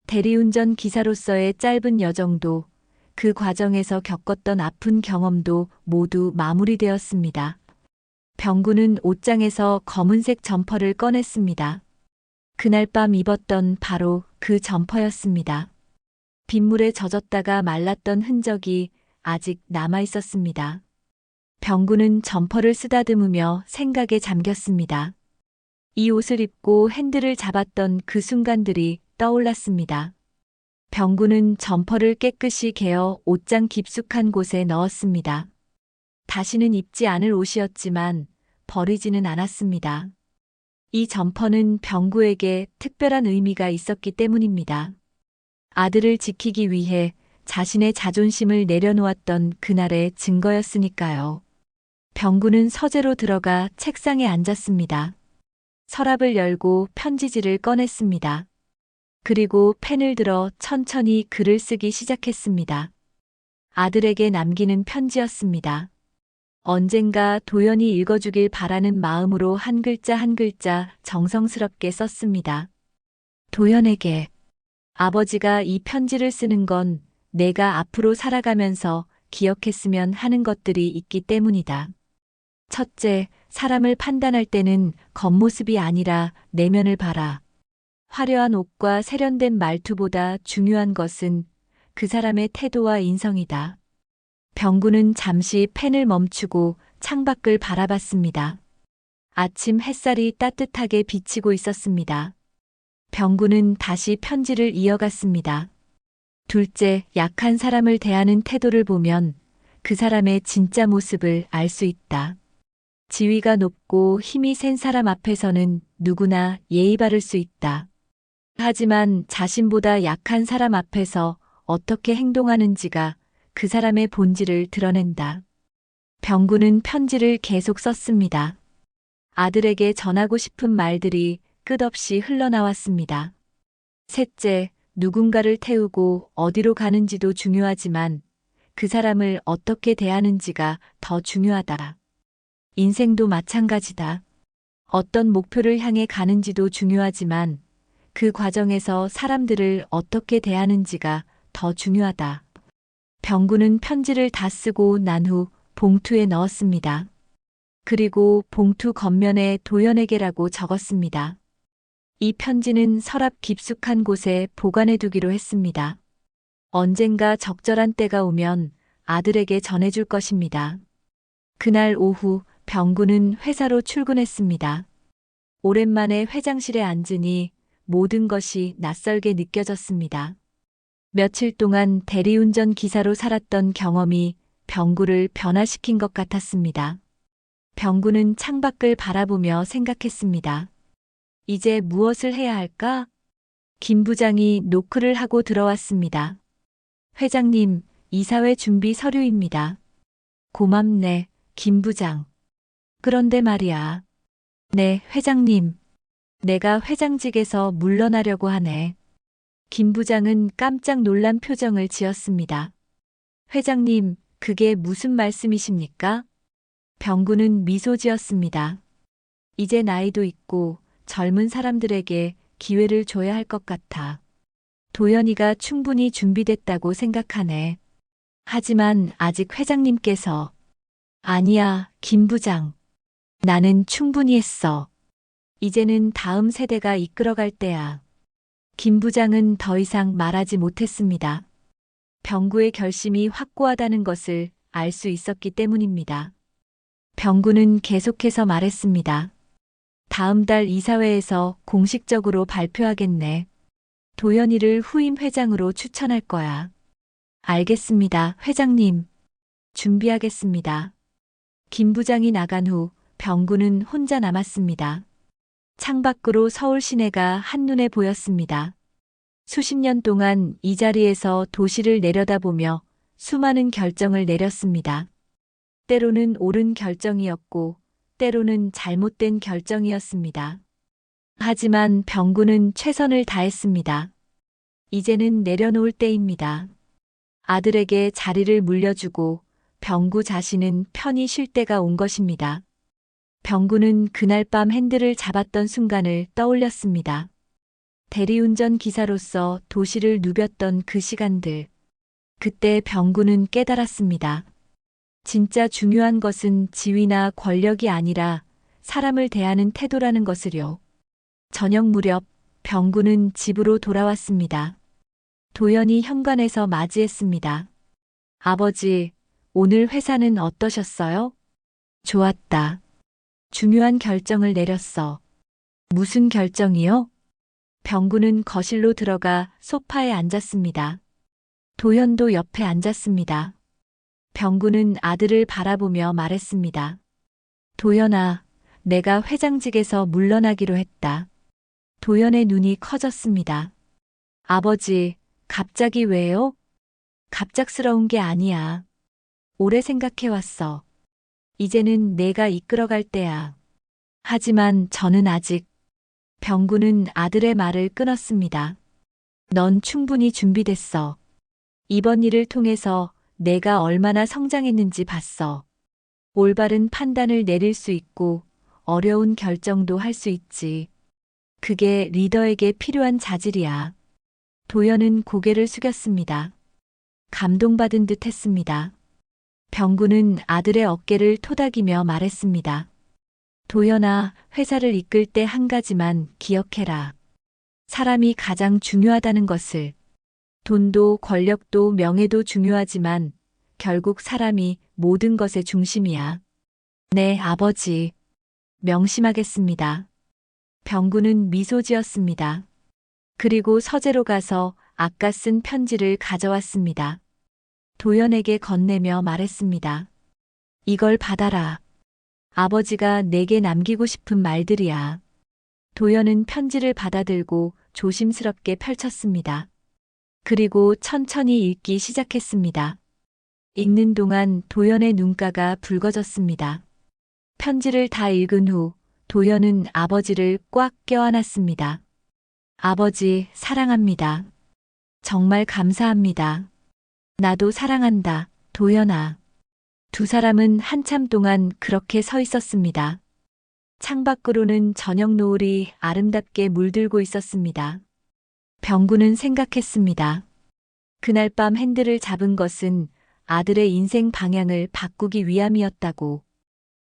대리운전 기사로서의 짧은 여정도, 그 과정에서 겪었던 아픈 경험도 모두 마무리되었습니다. 병구는 옷장에서 검은색 점퍼를 꺼냈습니다. 그날 밤 입었던 바로 그 점퍼였습니다. 빗물에 젖었다가 말랐던 흔적이 아직 남아 있었습니다. 병구는 점퍼를 쓰다듬으며 생각에 잠겼습니다. 이 옷을 입고 핸들을 잡았던 그 순간들이 떠올랐습니다. 병구는 점퍼를 깨끗이 개어 옷장 깊숙한 곳에 넣었습니다. 다시는 입지 않을 옷이었지만 버리지는 않았습니다. 이 점퍼는 병구에게 특별한 의미가 있었기 때문입니다. 아들을 지키기 위해 자신의 자존심을 내려놓았던 그날의 증거였으니까요. 병구는 서재로 들어가 책상에 앉았습니다. 서랍을 열고 편지지를 꺼냈습니다. 그리고 펜을 들어 천천히 글을 쓰기 시작했습니다. 아들에게 남기는 편지였습니다. 언젠가 도연이 읽어주길 바라는 마음으로 한 글자 한 글자 정성스럽게 썼습니다. 도연에게. 아버지가 이 편지를 쓰는 건 내가 앞으로 살아가면서 기억했으면 하는 것들이 있기 때문이다. 첫째, 사람을 판단할 때는 겉모습이 아니라 내면을 봐라. 화려한 옷과 세련된 말투보다 중요한 것은 그 사람의 태도와 인성이다. 병구는 잠시 펜을 멈추고 창밖을 바라봤습니다. 아침 햇살이 따뜻하게 비치고 있었습니다. 병구는 다시 편지를 이어갔습니다. 둘째, 약한 사람을 대하는 태도를 보면 그 사람의 진짜 모습을 알 수 있다. 지위가 높고 힘이 센 사람 앞에서는 누구나 예의 바를 수 있다. 하지만 자신보다 약한 사람 앞에서 어떻게 행동하는지가 그 사람의 본질을 드러낸다. 병구는 편지를 계속 썼습니다. 아들에게 전하고 싶은 말들이 끝없이 흘러나왔습니다. 셋째, 누군가를 태우고 어디로 가는지도 중요하지만 그 사람을 어떻게 대하는지가 더 중요하다. 인생도 마찬가지다. 어떤 목표를 향해 가는지도 중요하지만 그 과정에서 사람들을 어떻게 대하는지가 더 중요하다. 병구는 편지를 다 쓰고 난 후 봉투에 넣었습니다. 그리고 봉투 겉면에 도연에게라고 적었습니다. 이 편지는 서랍 깊숙한 곳에 보관해 두기로 했습니다. 언젠가 적절한 때가 오면 아들에게 전해줄 것입니다. 그날 오후 병구는 회사로 출근했습니다. 오랜만에 회장실에 앉으니 모든 것이 낯설게 느껴졌습니다. 며칠 동안 대리운전 기사로 살았던 경험이 병구를 변화시킨 것 같았습니다. 병구는 창밖을 바라보며 생각했습니다. 이제 무엇을 해야 할까? 김 부장이 노크를 하고 들어왔습니다. 회장님, 이사회 준비 서류입니다. 고맙네, 김 부장. 그런데 말이야. 네, 회장님. 내가 회장직에서 물러나려고 하네. 김 부장은 깜짝 놀란 표정을 지었습니다. 회장님, 그게 무슨 말씀이십니까? 병구는 미소 지었습니다. 이제 나이도 있고 젊은 사람들에게 기회를 줘야 할 것 같아. 도연이가 충분히 준비됐다고 생각하네. 하지만 아직 회장님께서 아니야, 김 부장. 나는 충분히 했어. 이제는 다음 세대가 이끌어갈 때야. 김 부장은 더 이상 말하지 못했습니다. 병구의 결심이 확고하다는 것을 알 수 있었기 때문입니다. 병구는 계속해서 말했습니다. 다음 달 이사회에서 공식적으로 발표하겠네. 도연이를 후임 회장으로 추천할 거야. 알겠습니다, 회장님. 준비하겠습니다. 김 부장이 나간 후 병구는 혼자 남았습니다. 창밖으로 서울 시내가 한눈에 보였습니다. 수십 년 동안 이 자리에서 도시를 내려다보며 수많은 결정을 내렸습니다. 때로는 옳은 결정이었고, 때로는 잘못된 결정이었습니다. 하지만 병구는 최선을 다했습니다. 이제는 내려놓을 때입니다. 아들에게 자리를 물려주고 병구 자신은 편히 쉴 때가 온 것입니다. 병구는 그날 밤 핸들을 잡았던 순간을 떠올렸습니다. 대리운전 기사로서 도시를 누볐던 그 시간들. 그때 병구는 깨달았습니다. 진짜 중요한 것은 지위나 권력이 아니라 사람을 대하는 태도라는 것을요. 저녁 무렵 병구는 집으로 돌아왔습니다. 도연이 현관에서 맞이했습니다. 아버지, 오늘 회사는 어떠셨어요? 좋았다. 중요한 결정을 내렸어. 무슨 결정이요? 병구는 거실로 들어가 소파에 앉았습니다. 도연도 옆에 앉았습니다. 병구는 아들을 바라보며 말했습니다. 도연아, 내가 회장직에서 물러나기로 했다. 도연의 눈이 커졌습니다. 아버지, 갑자기 왜요? 갑작스러운 게 아니야. 오래 생각해왔어. 이제는 내가 이끌어갈 때야. 하지만 저는 아직. 병구는 아들의 말을 끊었습니다. 넌 충분히 준비됐어. 이번 일을 통해서 내가 얼마나 성장했는지 봤어. 올바른 판단을 내릴 수 있고 어려운 결정도 할 수 있지. 그게 리더에게 필요한 자질이야. 도연은 고개를 숙였습니다. 감동받은 듯 했습니다. 병구는 아들의 어깨를 토닥이며 말했습니다. 도연아, 회사를 이끌 때 한 가지만 기억해라. 사람이 가장 중요하다는 것을. 돈도 권력도 명예도 중요하지만 결국 사람이 모든 것의 중심이야. 네, 아버지. 명심하겠습니다. 병구는 미소 지었습니다. 그리고 서재로 가서 아까 쓴 편지를 가져왔습니다. 도연에게 건네며 말했습니다. 이걸 받아라. 아버지가 내게 남기고 싶은 말들이야. 도연은 편지를 받아들고 조심스럽게 펼쳤습니다. 그리고 천천히 읽기 시작했습니다. 읽는 동안 도연의 눈가가 붉어졌습니다. 편지를 다 읽은 후 도연은 아버지를 꽉 껴안았습니다. 아버지, 사랑합니다. 정말 감사합니다. 나도 사랑한다, 도연아. 두 사람은 한참 동안 그렇게 서 있었습니다. 창밖으로는 저녁 노을이 아름답게 물들고 있었습니다. 병구는 생각했습니다. 그날 밤 핸들을 잡은 것은 아들의 인생 방향을 바꾸기 위함이었다고.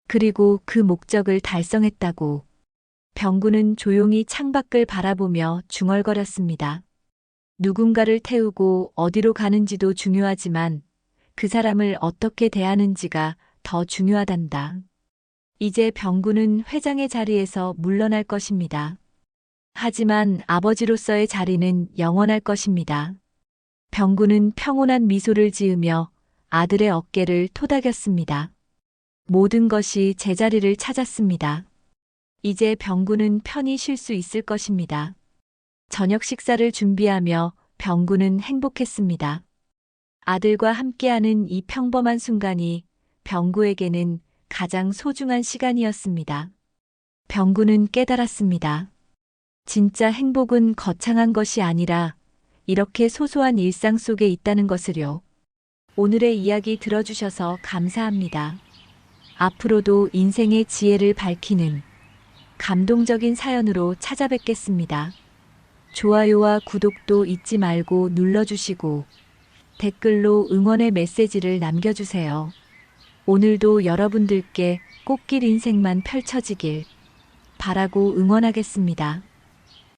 그리고 그 목적을 달성했다고. 병구는 조용히 창밖을 바라보며 중얼거렸습니다. 누군가를 태우고 어디로 가는지도 중요하지만 그 사람을 어떻게 대하는지가 더 중요하단다. 이제 병구는 회장의 자리에서 물러날 것입니다. 하지만 아버지로서의 자리는 영원할 것입니다. 병구는 평온한 미소를 지으며 아들의 어깨를 토닥였습니다. 모든 것이 제자리를 찾았습니다. 이제 병구는 편히 쉴 수 있을 것입니다. 저녁 식사를 준비하며 병구는 행복했습니다. 아들과 함께하는 이 평범한 순간이 병구에게는 가장 소중한 시간이었습니다. 병구는 깨달았습니다. 진짜 행복은 거창한 것이 아니라 이렇게 소소한 일상 속에 있다는 것을요. 오늘의 이야기 들어주셔서 감사합니다. 앞으로도 인생의 지혜를 밝히는 감동적인 사연으로 찾아뵙겠습니다. 좋아요와 구독도 잊지 말고 눌러주시고 댓글로 응원의 메시지를 남겨주세요. 오늘도 여러분들께 꽃길 인생만 펼쳐지길 바라고 응원하겠습니다.